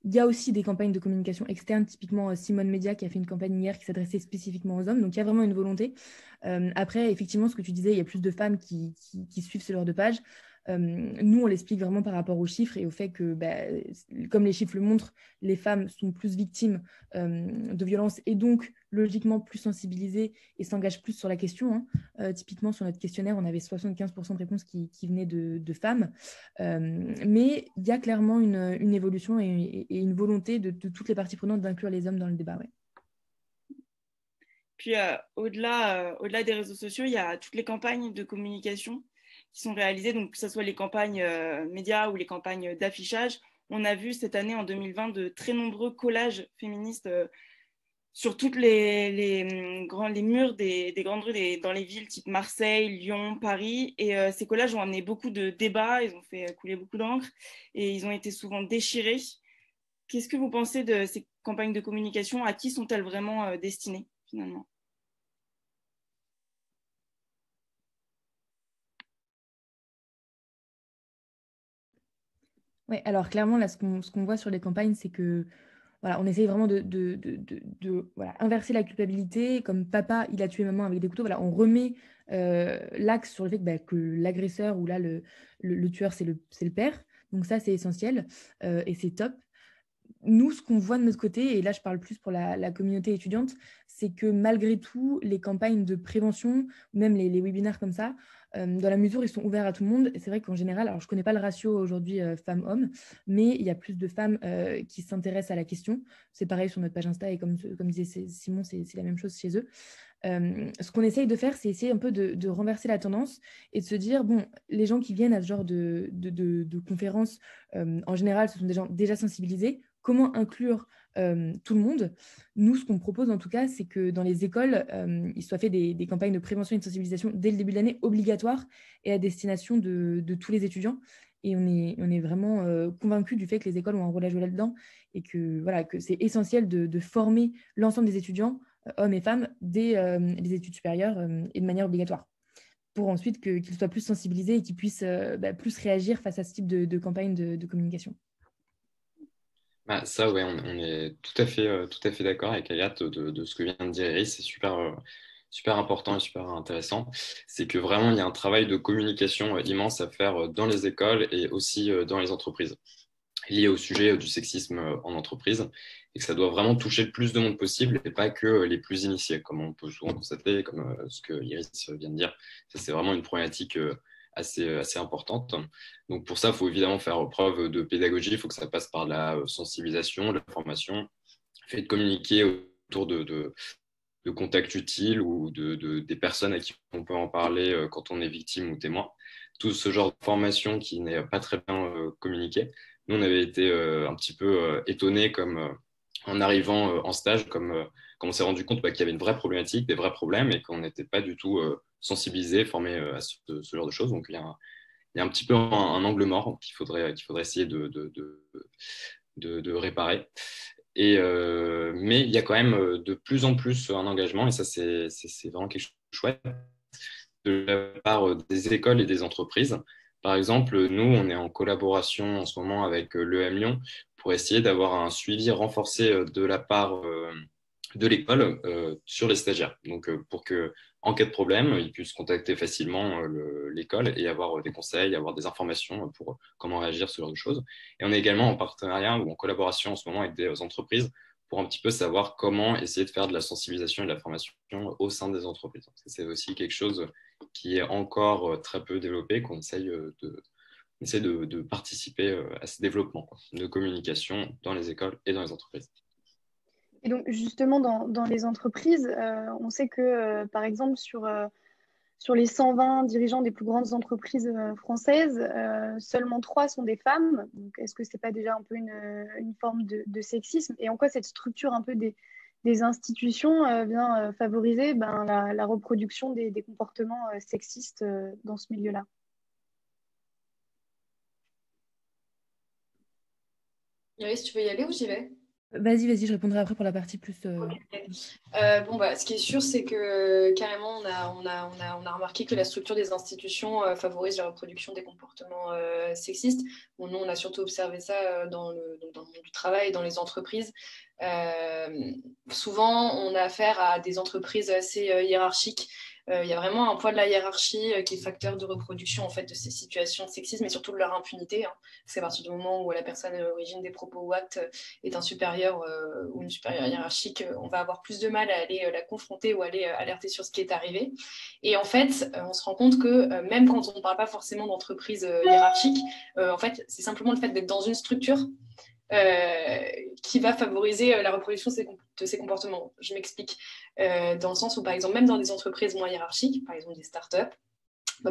il y a aussi des campagnes de communication externe, typiquement Simone Média qui a fait une campagne hier qui s'adressait spécifiquement aux hommes. Donc, il y a vraiment une volonté. Après, effectivement, ce que tu disais, il y a plus de femmes qui suivent ce genre de page. Nous, on l'explique vraiment par rapport aux chiffres et au fait que, comme les chiffres le montrent, les femmes sont plus victimes de violences et donc, logiquement, plus sensibilisées et s'engagent plus sur la question. Typiquement, sur notre questionnaire, on avait 75% de réponses qui venaient de femmes. Mais il y a clairement une évolution et une volonté de toutes les parties prenantes d'inclure les hommes dans le débat. Ouais. Puis, au-delà des réseaux sociaux, il y a toutes les campagnes de communication qui sont réalisées, donc que ce soit les campagnes médias ou les campagnes d'affichage. On a vu cette année, en 2020, de très nombreux collages féministes sur toutes les murs des grandes rues dans les villes type Marseille, Lyon, Paris. Et ces collages ont amené beaucoup de débats, ils ont fait couler beaucoup d'encre et ils ont été souvent déchirés. Qu'est-ce que vous pensez de ces campagnes de communication? À qui sont-elles vraiment destinées, finalement? Oui, alors clairement, là, ce qu'on voit sur les campagnes, c'est que voilà, on essaye vraiment de voilà, inverser la culpabilité. Comme papa, il a tué maman avec des couteaux, voilà, on remet l'axe sur le fait que l'agresseur ou là, le tueur, c'est le père. Donc ça, c'est essentiel et c'est top. Nous, ce qu'on voit de notre côté, et là je parle plus pour la communauté étudiante, c'est que malgré tout, les campagnes de prévention, même les webinaires comme ça, dans la mesure où ils sont ouverts à tout le monde, c'est vrai qu'en général, alors je ne connais pas le ratio aujourd'hui femmes-hommes, mais il y a plus de femmes qui s'intéressent à la question. C'est pareil sur notre page Insta et comme disait Simon, c'est la même chose chez eux. Ce qu'on essaye de faire, c'est essayer un peu de renverser la tendance et de se dire, bon, les gens qui viennent à ce genre de conférences, en général, ce sont des gens déjà sensibilisés. Comment inclure tout le monde? Nous, ce qu'on propose en tout cas, c'est que dans les écoles, il soit fait des campagnes de prévention et de sensibilisation dès le début de l'année, obligatoires et à destination de tous les étudiants. Et on est vraiment convaincus du fait que les écoles ont un rôle à jouer là-dedans et que, voilà, que c'est essentiel de former l'ensemble des étudiants, hommes et femmes, dès les études supérieures et de manière obligatoire, pour ensuite qu'ils soient plus sensibilisés et qu'ils puissent plus réagir face à ce type de campagne de communication. Ça, ouais, on est tout à fait d'accord avec Agathe de ce que vient de dire Iris. C'est super important et super intéressant. C'est que vraiment, il y a un travail de communication immense à faire dans les écoles et aussi dans les entreprises, lié au sujet du sexisme en entreprise, et que ça doit vraiment toucher le plus de monde possible et pas que les plus initiés, comme on peut souvent constater, comme ce que Iris vient de dire. Ça, c'est vraiment une problématique assez importante. Donc pour ça, il faut évidemment faire preuve de pédagogie, il faut que ça passe par la sensibilisation, de la formation, le fait de communiquer autour de contacts utiles ou des personnes à qui on peut en parler quand on est victime ou témoin. Tout ce genre de formation qui n'est pas très bien communiqué. Nous, on avait été un petit peu étonnés en arrivant en stage, comme on s'est rendu compte qu'il y avait une vraie problématique, des vrais problèmes et qu'on n'était pas du tout sensibilisés, formés à ce genre de choses. Donc, il y a un petit peu un angle mort qu'il faudrait essayer de réparer. Mais il y a quand même de plus en plus un engagement, et ça, c'est vraiment quelque chose de chouette, de la part des écoles et des entreprises. Par exemple, nous, on est en collaboration en ce moment avec l'EM Lyon pour essayer d'avoir un suivi renforcé de la part de l'école sur les stagiaires. Donc, pour que, en cas de problème, ils puissent contacter facilement l'école et avoir des conseils, avoir des informations pour comment réagir, ce genre de choses. Et on est également en partenariat ou en collaboration en ce moment avec des entreprises pour un petit peu savoir comment essayer de faire de la sensibilisation et de la formation au sein des entreprises. C'est aussi quelque chose qui est encore très peu développé, qu'on essaye de participer à ce développement de communication dans les écoles et dans les entreprises. Et donc, justement, dans les entreprises, on sait que, par exemple, sur les 120 dirigeants des plus grandes entreprises françaises, seulement 3 sont des femmes. Donc, est-ce que ce n'est pas déjà un peu une forme de sexisme? Et en quoi cette structure un peu des institutions vient favoriser la reproduction des comportements sexistes dans ce milieu-là? Iris, tu veux y aller ou j'y vais? Vas-y, je répondrai après pour la partie plus... Ce qui est sûr, c'est que carrément, on a remarqué que la structure des institutions favorise la reproduction des comportements sexistes. Bon, nous, on a surtout observé ça dans le monde du travail, dans les entreprises. Souvent, on a affaire à des entreprises assez hiérarchiques. Il y a vraiment un poids de la hiérarchie qui est facteur de reproduction en fait, de ces situations de sexisme et surtout de leur impunité. Hein. C'est à partir du moment où la personne à l'origine des propos ou actes est un supérieur ou une supérieure hiérarchique, on va avoir plus de mal à aller la confronter ou aller alerter sur ce qui est arrivé. Et en fait, on se rend compte que même quand on ne parle pas forcément d'entreprise hiérarchique, en fait, c'est simplement le fait d'être dans une structure qui va favoriser la reproduction de ces comportements. Je m'explique. Dans le sens où, par exemple, même dans des entreprises moins hiérarchiques, par exemple des startups,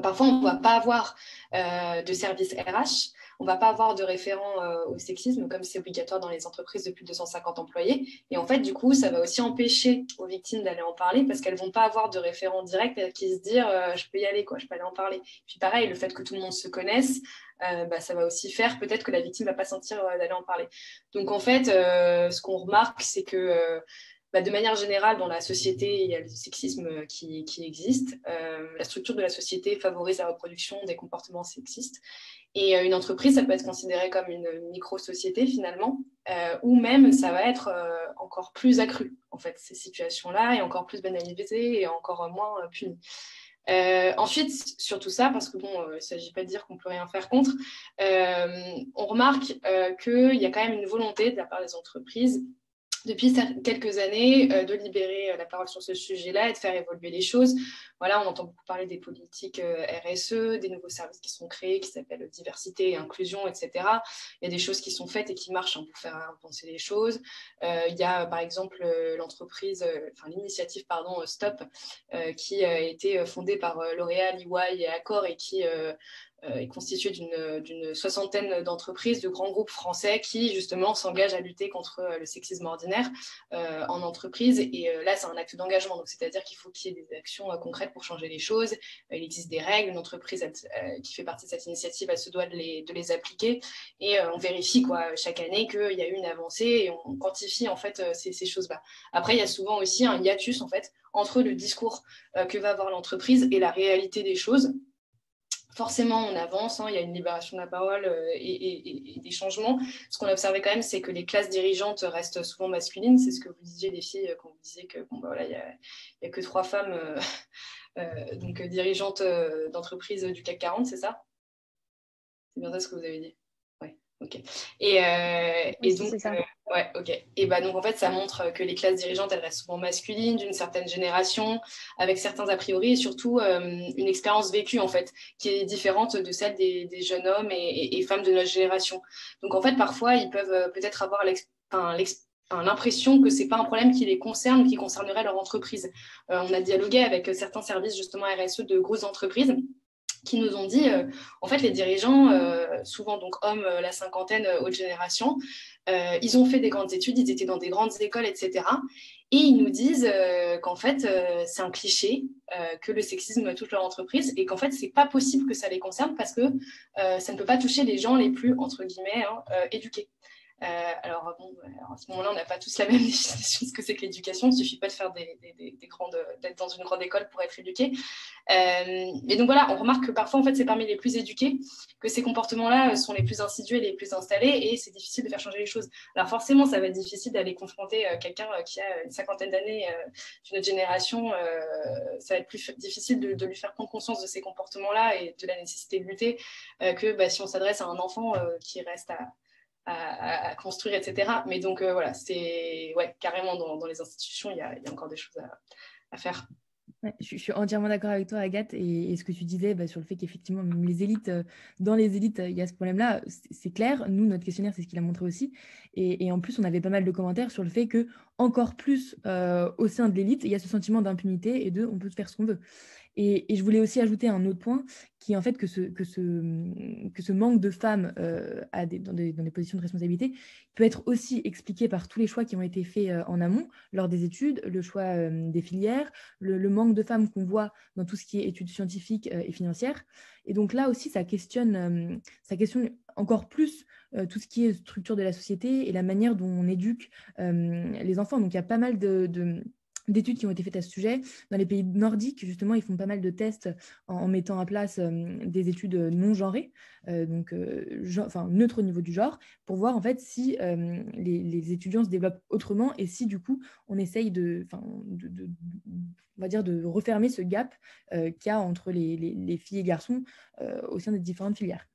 parfois, on ne va pas avoir de service RH, on ne va pas avoir de référent au sexisme, comme c'est obligatoire dans les entreprises de plus de 250 employés. Et en fait, du coup, ça va aussi empêcher aux victimes d'aller en parler parce qu'elles ne vont pas avoir de référent direct qui se dire je peux y aller, quoi, je peux aller en parler. Puis pareil, le fait que tout le monde se connaisse, ça va aussi faire peut-être que la victime ne va pas sentir d'aller en parler. Donc en fait, ce qu'on remarque, c'est que de manière générale, dans la société, il y a le sexisme qui existe. La structure de la société favorise la reproduction des comportements sexistes. Et une entreprise, ça peut être considéré comme une micro-société finalement, ou même ça va être encore plus accru, en fait, ces situations-là, et encore plus banalisées et encore moins punies. Ensuite, sur tout ça, parce que bon, il ne s'agit pas de dire qu'on ne peut rien faire contre, on remarque qu'il y a quand même une volonté de la part des entreprises depuis quelques années de libérer la parole sur ce sujet-là et de faire évoluer les choses. Voilà, on entend beaucoup parler des politiques RSE, des nouveaux services qui sont créés, qui s'appellent diversité et inclusion, etc. Il y a des choses qui sont faites et qui marchent pour faire avancer les choses. Il y a par exemple l'initiative Stop, qui a été fondée par L'Oréal, EY et Accor et qui est constitué d'une soixantaine d'entreprises, de grands groupes français qui justement s'engagent à lutter contre le sexisme ordinaire en entreprise. Et là, c'est un acte d'engagement, donc c'est-à-dire qu'il faut qu'il y ait des actions concrètes pour changer les choses. Il existe des règles, une entreprise qui fait partie de cette initiative, elle se doit de les appliquer. Et on vérifie chaque année qu'il y a eu une avancée et on quantifie en fait ces choses-là. Après, il y a souvent aussi un hiatus en fait entre le discours que va avoir l'entreprise et la réalité des choses. Forcément, on avance, il y a une libération de la parole et des changements. Ce qu'on a observé quand même, c'est que les classes dirigeantes restent souvent masculines. C'est ce que vous disiez, les filles, quand vous disiez que il y a que 3 femmes donc dirigeantes d'entreprises du CAC 40, c'est ça? C'est bien ça ce que vous avez dit? Ouais, ok. Oui, donc, c'est ça. Ouais, ok. Et donc en fait, ça montre que les classes dirigeantes, elles restent souvent masculines, d'une certaine génération, avec certains a priori et surtout une expérience vécue en fait, qui est différente de celle des jeunes hommes et femmes de notre génération. Donc en fait, parfois, ils peuvent peut-être avoir l'impression que c'est pas un problème qui les concerne ou qui concernerait leur entreprise. On a dialogué avec certains services justement RSE de grosses entreprises qui nous ont dit, en fait, les dirigeants, souvent donc hommes, la cinquantaine, haute génération, ils ont fait des grandes études, ils étaient dans des grandes écoles, etc. Et ils nous disent qu'en fait, c'est un cliché, que le sexisme touche leur entreprise et qu'en fait, c'est pas possible que ça les concerne parce que ça ne peut pas toucher les gens les plus, entre guillemets, éduqués. Alors à ce moment-là, on n'a pas tous la même définition de ce que c'est que l'éducation. Il ne suffit pas de faire d'être dans une grande école pour être éduqué. Et donc voilà, on remarque que parfois, en fait, c'est parmi les plus éduqués que ces comportements-là sont les plus insidieux et les plus installés, et c'est difficile de faire changer les choses. Alors forcément, ça va être difficile d'aller confronter quelqu'un qui a une cinquantaine d'années d'une autre génération. Ça va être plus difficile de lui faire prendre conscience de ces comportements-là et de la nécessité de lutter que si on s'adresse à un enfant qui reste à construire, etc. Mais donc voilà, c'est carrément dans les institutions, il y a encore des choses à faire. Ouais, je suis entièrement d'accord avec toi, Agathe, et ce que tu disais sur le fait qu'effectivement, même les élites, dans les élites, il y a ce problème-là, c'est clair. Nous, notre questionnaire, c'est ce qu'il a montré aussi. Et en plus, on avait pas mal de commentaires sur le fait que, encore plus au sein de l'élite, il y a ce sentiment d'impunité et on peut faire ce qu'on veut. Et je voulais aussi ajouter un autre point, qui est en fait que ce manque de femmes dans des positions de responsabilité peut être aussi expliqué par tous les choix qui ont été faits en amont, lors des études, le choix des filières, le manque de femmes qu'on voit dans tout ce qui est études scientifiques et financières. Et donc là aussi, ça questionne encore plus tout ce qui est structure de la société et la manière dont on éduque les enfants. Donc il y a pas mal d'études qui ont été faites à ce sujet. Dans les pays nordiques, justement, ils font pas mal de tests en mettant en place des études non genrées, neutres au niveau du genre, pour voir en fait si les étudiants se développent autrement et si du coup on essaye on va dire de refermer ce gap qu'il y a entre les filles et garçons au sein des différentes filières.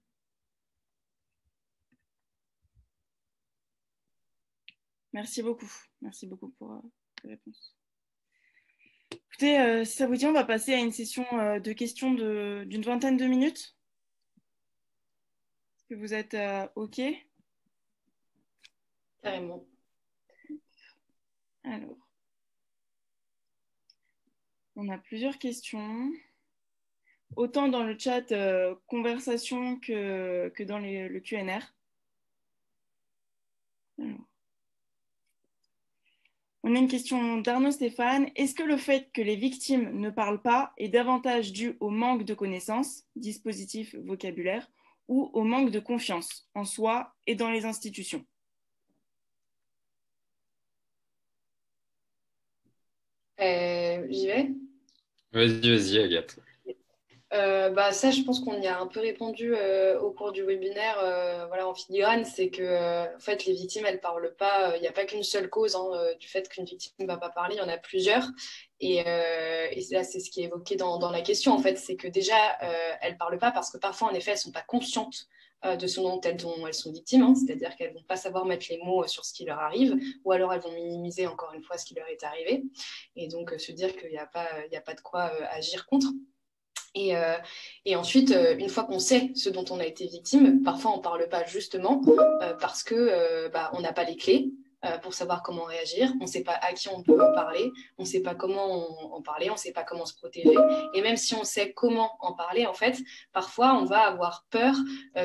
Merci beaucoup pour la réponse. Écoutez, si ça vous dit, on va passer à une session de questions d'une vingtaine de minutes. Est-ce que vous êtes OK? Carrément. Alors, on a plusieurs questions, autant dans le chat conversation que dans le Q&R. Alors. On a une question d'Arnaud Stéphane. Est-ce que le fait que les victimes ne parlent pas est davantage dû au manque de connaissances, dispositifs, vocabulaire, ou au manque de confiance en soi et dans les institutions? J'y vais. Vas-y, Agathe. Ça, je pense qu'on y a un peu répondu au cours du webinaire, voilà, en filigrane, c'est que en fait, les victimes, elles parlent pas. Il n'y a pas qu'une seule cause du fait qu'une victime ne va pas parler, il y en a plusieurs. Et là, c'est ce qui est évoqué dans la question, en fait, c'est que déjà, elles parlent pas parce que parfois, en effet, elles sont pas conscientes de ce dont elles sont victimes, hein, c'est-à-dire qu'elles vont pas savoir mettre les mots sur ce qui leur arrive, ou alors elles vont minimiser encore une fois ce qui leur est arrivé, et donc se dire qu'il n'y a pas de quoi agir contre. Et ensuite, une fois qu'on sait ce dont on a été victime, parfois on ne parle pas justement parce que on n'a pas les clés pour savoir comment réagir, on ne sait pas à qui on peut en parler, on ne sait pas comment en parler, on ne sait pas comment se protéger. Et même si on sait comment en parler, en fait, parfois on va avoir peur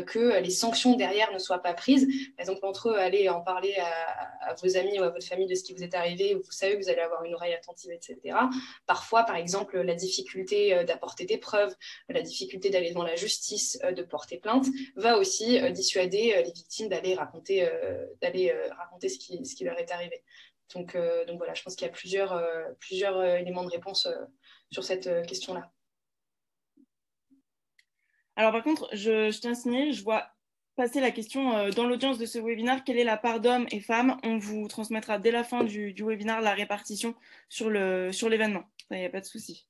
que les sanctions derrière ne soient pas prises. Par exemple, entre aller en parler à vos amis ou à votre famille de ce qui vous est arrivé, où vous savez que vous allez avoir une oreille attentive, etc. Parfois, par exemple, la difficulté d'apporter des preuves, la difficulté d'aller devant la justice, de porter plainte, va aussi dissuader les victimes d'aller raconter ce qui leur est arrivé. Donc voilà, je pense qu'il y a plusieurs éléments de réponse sur cette question-là. Alors par contre, je tiens à signaler, je vois passer la question dans l'audience de ce webinaire, quelle est la part d'hommes et femmes? On vous transmettra dès la fin du webinaire la répartition sur l'événement. Il n'y a pas de souci.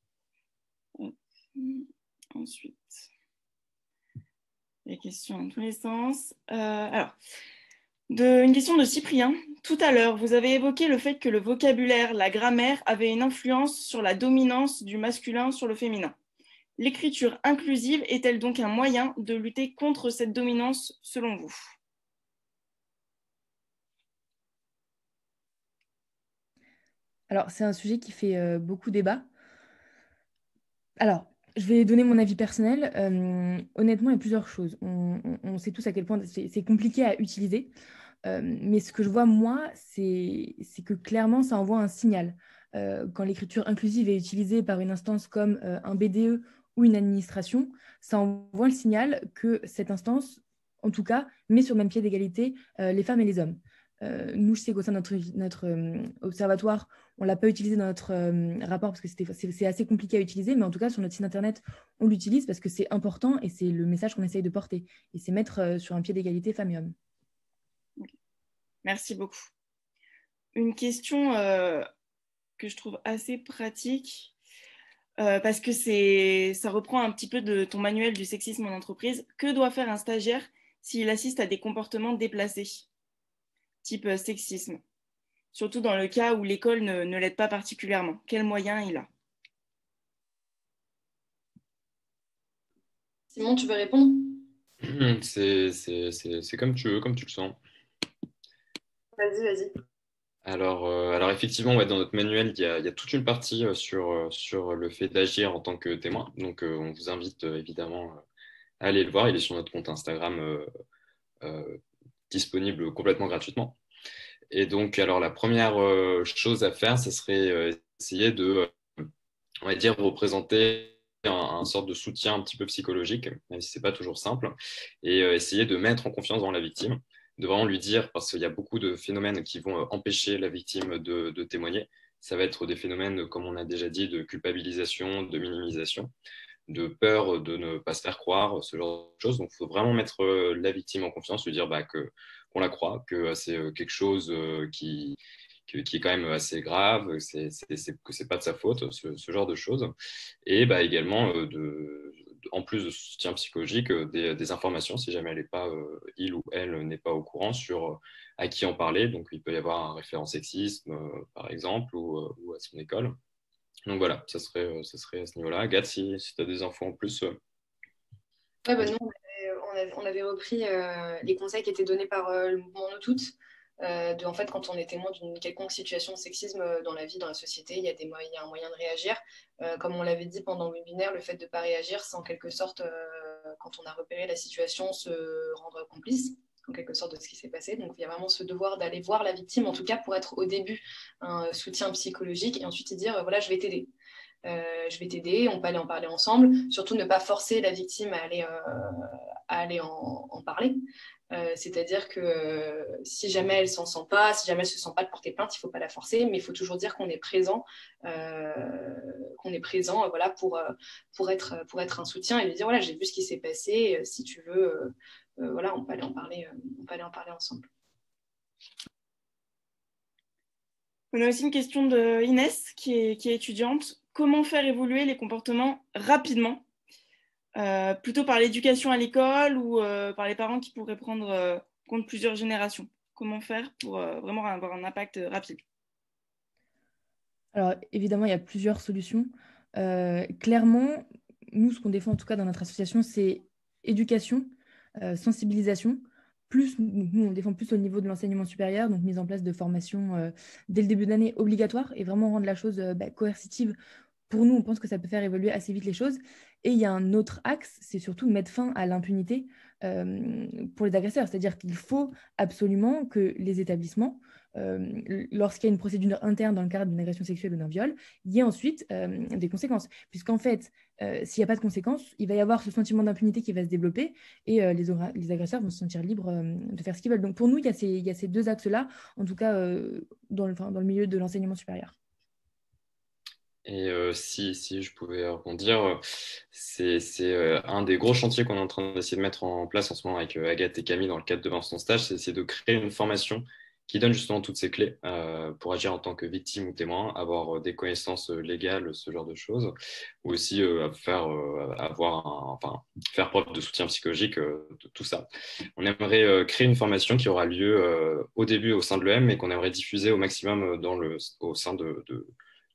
Ensuite, les questions dans tous les sens. Une question de Cyprien. Tout à l'heure, vous avez évoqué le fait que le vocabulaire, la grammaire avait une influence sur la dominance du masculin sur le féminin. L'écriture inclusive est-elle donc un moyen de lutter contre cette dominance selon vous? Alors, c'est un sujet qui fait beaucoup débat. Alors, je vais donner mon avis personnel. Honnêtement, il y a plusieurs choses. On sait tous à quel point c'est compliqué à utiliser. Mais ce que je vois, moi, c'est que clairement, ça envoie un signal. Quand l'écriture inclusive est utilisée par une instance comme un BDE ou une administration, ça envoie le signal que cette instance, en tout cas, met sur le même pied d'égalité les femmes et les hommes. Nous, je sais qu'au sein de notre observatoire, on ne l'a pas utilisé dans notre rapport parce que c'est assez compliqué à utiliser, mais en tout cas, sur notre site internet, on l'utilise parce que c'est important et c'est le message qu'on essaye de porter. Et c'est mettre sur un pied d'égalité femmes et hommes. Merci beaucoup. Une question que je trouve assez pratique, parce que ça reprend un petit peu de ton manuel du sexisme en entreprise. Que doit faire un stagiaire s'il assiste à des comportements déplacés, type sexisme? Surtout dans le cas où l'école ne l'aide pas particulièrement. Quels moyens il a? Simon, tu veux répondre? C'est comme tu veux, comme tu le sens. Vas-y. Alors effectivement, ouais, dans notre manuel, il y a toute une partie sur le fait d'agir en tant que témoin. Donc, on vous invite évidemment à aller le voir. Il est sur notre compte Instagram disponible complètement gratuitement. Et donc, alors, la première chose à faire, ce serait essayer de, on va dire, représenter un sorte de soutien un petit peu psychologique, même si ce n'est pas toujours simple, et essayer de mettre en confiance dans la victime, de vraiment lui dire, parce qu'il y a beaucoup de phénomènes qui vont empêcher la victime de témoigner. Ça va être des phénomènes, comme on a déjà dit, de culpabilisation, de minimisation, de peur de ne pas se faire croire, ce genre de choses. Donc, il faut vraiment mettre la victime en confiance, lui dire qu'on la croit, que c'est quelque chose qui est quand même assez grave, que c'est pas de sa faute, ce genre de choses. Et également, en plus de soutien psychologique, des informations, si jamais il ou elle n'est pas au courant sur à qui en parler. Donc, il peut y avoir un référent sexisme, par exemple, ou à son école. Donc voilà, ça serait à ce niveau-là. Agathe, si tu as des infos en plus. Ouais, nous, on avait repris les conseils qui étaient donnés par le mouvement Nous Toutes. En fait, quand on est témoin d'une quelconque situation de sexisme dans la vie, dans la société, il y a un moyen de réagir. Comme on l'avait dit pendant le webinaire, le fait de ne pas réagir, c'est en quelque sorte, quand on a repéré la situation, se rendre complice en quelque sorte de ce qui s'est passé. Donc il y a vraiment ce devoir d'aller voir la victime, en tout cas pour être au début un soutien psychologique, et ensuite dire voilà, je vais t'aider. On peut aller en parler ensemble, surtout ne pas forcer la victime à aller en parler. C'est-à-dire que si jamais elle s'en sent pas, si jamais elle se sent pas de porter plainte, il faut pas la forcer, mais il faut toujours dire qu'on est présent, voilà, pour être un soutien et lui dire voilà, j'ai vu ce qui s'est passé, si tu veux, voilà, on peut aller en parler ensemble. On a aussi une question de Inès qui est étudiante. Comment faire évoluer les comportements rapidement, plutôt par l'éducation à l'école ou par les parents qui pourraient prendre compte plusieurs générations? Comment faire pour vraiment avoir un impact rapide? Alors, évidemment, il y a plusieurs solutions. Clairement, nous, ce qu'on défend en tout cas dans notre association, c'est éducation, sensibilisation. Nous, on défend plus au niveau de l'enseignement supérieur, donc mise en place de formations dès le début d'année obligatoire et vraiment rendre la chose coercitive. Pour nous, on pense que ça peut faire évoluer assez vite les choses. Et il y a un autre axe, c'est surtout mettre fin à l'impunité pour les agresseurs. C'est-à-dire qu'il faut absolument que les établissements, lorsqu'il y a une procédure interne dans le cadre d'une agression sexuelle ou d'un viol, il y ait ensuite des conséquences. Puisqu'en fait, s'il n'y a pas de conséquences, il va y avoir ce sentiment d'impunité qui va se développer et les agresseurs vont se sentir libres de faire ce qu'ils veulent. Donc pour nous, il y a ces deux axes-là, en tout cas dans le milieu de l'enseignement supérieur. Et si je pouvais rebondir, c'est un des gros chantiers qu'on est en train d'essayer de mettre en place en ce moment avec Agathe et Camille dans le cadre de Vincent Stage, c'est de créer une formation qui donne justement toutes ces clés pour agir en tant que victime ou témoin, avoir des connaissances légales, ce genre de choses, ou aussi faire preuve de soutien psychologique, tout ça. On aimerait créer une formation qui aura lieu au début au sein de l'EM et qu'on aimerait diffuser au maximum au sein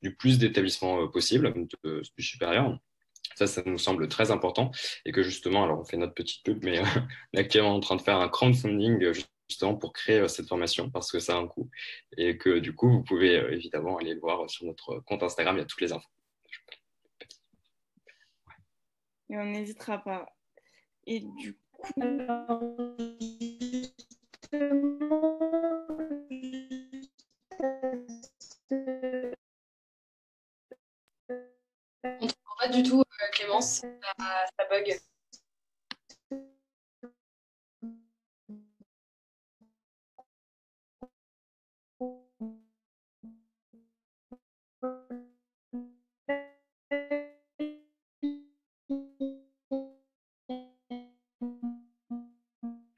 du plus d'établissements possible, du supérieur. Ça nous semble très important et que justement, alors on fait notre petite pub, mais on est actuellement en train de faire un crowdfunding justement pour créer cette formation parce que ça a un coût et que du coup, vous pouvez évidemment aller le voir sur notre compte Instagram, il y a toutes les infos. Et on n'hésitera pas. Et du coup... On ne comprend pas du tout, Clémence, ça bug.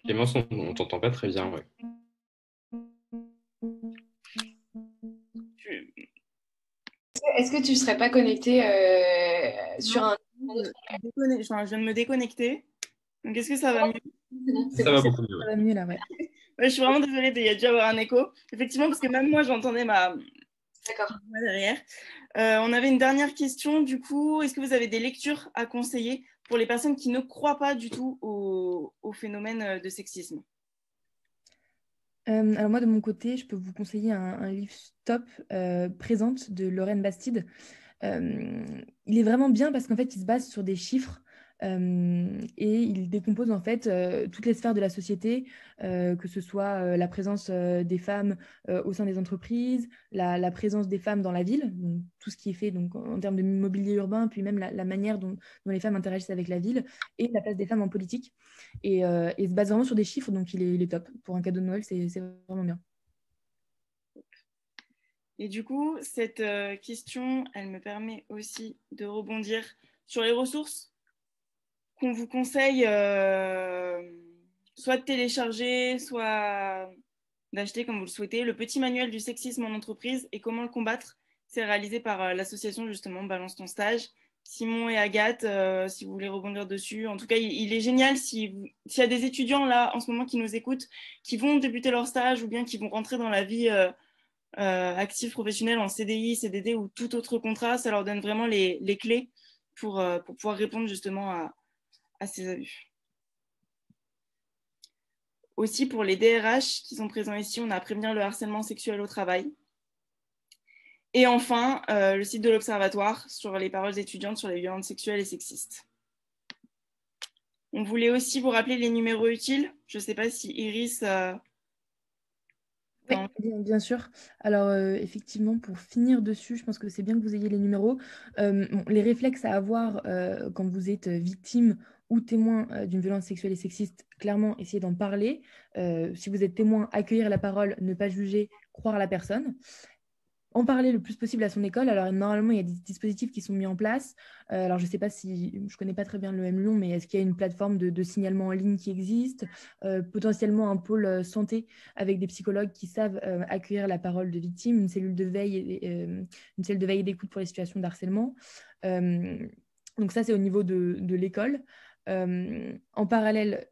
Clémence, on ne t'entend pas très bien. Ouais. Est-ce que tu ne serais pas connecté sur un autre? Je viens de me déconnecter. Donc, est-ce que ça va mieux? Ça va beaucoup mieux. Ça va mieux là, ouais. Ouais, je suis vraiment désolée, il y a dû avoir un écho. Effectivement, parce que même moi, j'entendais ma voix derrière. On avait une dernière question, du coup. Est-ce que vous avez des lectures à conseiller pour les personnes qui ne croient pas du tout au phénomène de sexisme? Alors moi, de mon côté, je peux vous conseiller un livre Stop, Présente de Lorraine Bastide. Il est vraiment bien parce qu'en fait, il se base sur des chiffres Et il décompose en fait toutes les sphères de la société, que ce soit la présence des femmes au sein des entreprises, la présence des femmes dans la ville, donc tout ce qui est fait donc, en termes de mobilier urbain, puis même la manière dont les femmes interagissent avec la ville, et la place des femmes en politique. Et se base vraiment sur des chiffres, donc il est top. Pour un cadeau de Noël, c'est vraiment bien. Et du coup, cette question, elle me permet aussi de rebondir sur les ressources qu'on vous conseille soit de télécharger, soit d'acheter comme vous le souhaitez. Le petit manuel du sexisme en entreprise et comment le combattre, c'est réalisé par l'association justement Balance ton stage. Simon et Agathe, si vous voulez rebondir dessus. En tout cas, il est génial s'il y a des étudiants là en ce moment qui nous écoutent, qui vont débuter leur stage ou bien qui vont rentrer dans la vie active professionnelle en CDI, CDD ou tout autre contrat, ça leur donne vraiment les clés pour pouvoir répondre justement à ces abus. Aussi, pour les DRH qui sont présents ici, on a à prévenir le harcèlement sexuel au travail. Et enfin, le site de l'Observatoire sur les paroles étudiantes sur les violences sexuelles et sexistes. On voulait aussi vous rappeler les numéros utiles. Je ne sais pas si Iris... Oui, bien sûr. Alors, effectivement, pour finir dessus, je pense que c'est bien que vous ayez les numéros. Bon, les réflexes à avoir quand vous êtes victime ou témoin d'une violence sexuelle et sexiste, clairement, essayez d'en parler. Si vous êtes témoin, accueillir la parole, ne pas juger, croire la personne. En parler le plus possible à son école. Alors, normalement, il y a des dispositifs qui sont mis en place. Alors, je ne sais pas si, je ne connais pas très bien le M Lyon, mais est-ce qu'il y a une plateforme de signalement en ligne qui existe, potentiellement un pôle santé avec des psychologues qui savent accueillir la parole de victimes, une cellule de veille et d'écoute pour les situations de harcèlement. Donc ça, c'est au niveau de l'école. En parallèle,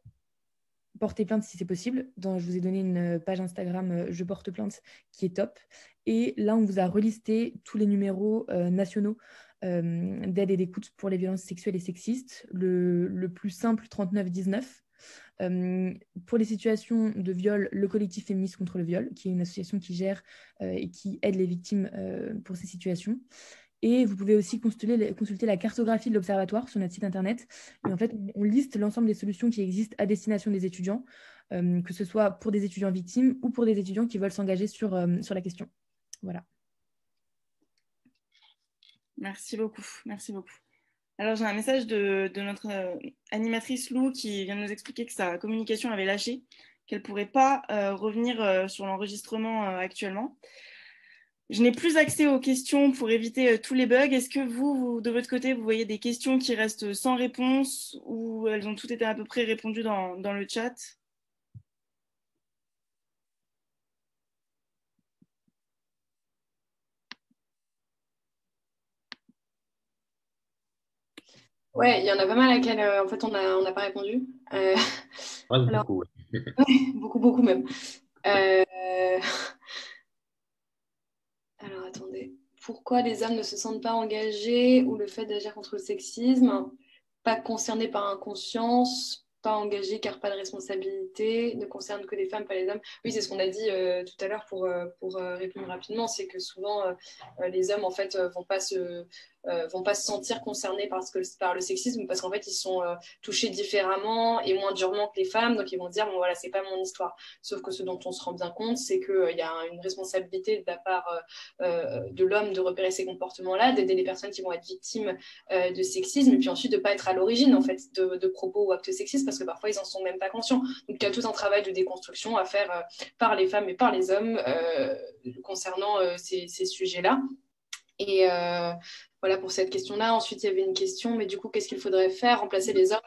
porter plainte si c'est possible. Je vous ai donné une page Instagram Je porte plainte qui est top. Et là, on vous a relisté tous les numéros nationaux d'aide et d'écoute pour les violences sexuelles et sexistes. Le plus simple, 3919. Pour les situations de viol, le collectif féministe contre le viol, qui est une association qui gère et qui aide les victimes pour ces situations. Et vous pouvez aussi consulter la cartographie de l'Observatoire sur notre site internet. Et en fait, on liste l'ensemble des solutions qui existent à destination des étudiants, que ce soit pour des étudiants victimes ou pour des étudiants qui veulent s'engager sur la question. Voilà. Merci beaucoup. Merci beaucoup. Alors, j'ai un message de notre animatrice Lou qui vient de nous expliquer que sa communication avait lâché, qu'elle ne pourrait pas revenir sur l'enregistrement actuellement. Je n'ai plus accès aux questions pour éviter tous les bugs. Est-ce que vous, de votre côté, vous voyez des questions qui restent sans réponse ou elles ont toutes été à peu près répondues dans le chat ? Ouais, il y en a pas mal à laquelle en fait on n'a pas répondu. Ouais, alors, beaucoup. beaucoup même. Alors attendez. Pourquoi les hommes ne se sentent pas engagés ou le fait d'agir contre le sexisme? Pas concernés par inconscience, pas engagés car pas de responsabilité, ne concerne que les femmes, pas les hommes. Oui, c'est ce qu'on a dit tout à l'heure pour répondre rapidement, c'est que souvent les hommes en fait vont pas se sentir concernés par le sexisme parce qu'en fait ils sont touchés différemment et moins durement que les femmes, donc ils vont se dire bon voilà c'est pas mon histoire. Sauf que ce dont on se rend bien compte, c'est qu'il y a une responsabilité de la part de l'homme de repérer ces comportements-là, d'aider les personnes qui vont être victimes de sexisme et puis ensuite de pas être à l'origine en fait de propos ou actes sexistes parce que parfois ils en sont même pas conscients. Donc il y a tout un travail de déconstruction à faire par les femmes et par les hommes concernant ces sujets-là. Et voilà pour cette question-là. Ensuite, il y avait une question, mais du coup, qu'est-ce qu'il faudrait faire? Remplacer les hommes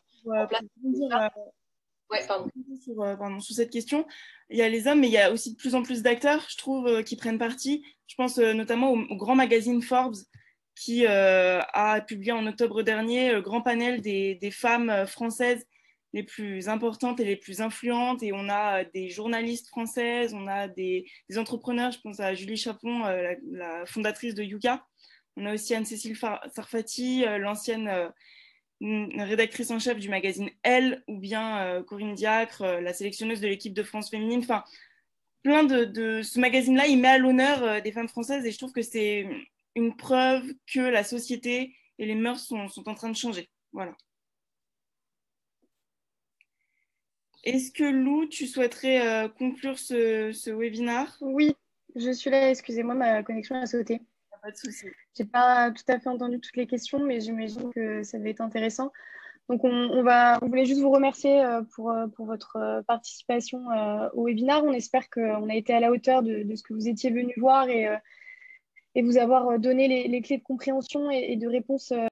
Sur cette question, il y a les hommes, mais il y a aussi de plus en plus d'acteurs, je trouve, qui prennent parti. Je pense notamment au grand magazine Forbes, qui a publié en octobre dernier le grand panel des femmes françaises les plus importantes et les plus influentes. Et on a des journalistes françaises, on a des entrepreneurs, je pense à Julie Chapon, la fondatrice de Yuka. On a aussi Anne-Cécile Sarfati, l'ancienne rédactrice en chef du magazine Elle, ou bien Corinne Diacre, la sélectionneuse de l'équipe de France féminine. Enfin, plein de ce magazine-là, il met à l'honneur des femmes françaises et je trouve que c'est une preuve que la société et les mœurs sont en train de changer. Voilà. Est-ce que Lou, tu souhaiterais conclure ce webinaire? Oui, je suis là. Excusez-moi, ma connexion a sauté. Pas de souci. Je n'ai pas tout à fait entendu toutes les questions, mais j'imagine que ça va être intéressant. Donc, on voulait juste vous remercier pour votre participation au webinaire. On espère qu'on a été à la hauteur de ce que vous étiez venu voir et vous avoir donné les clés de compréhension et de réponse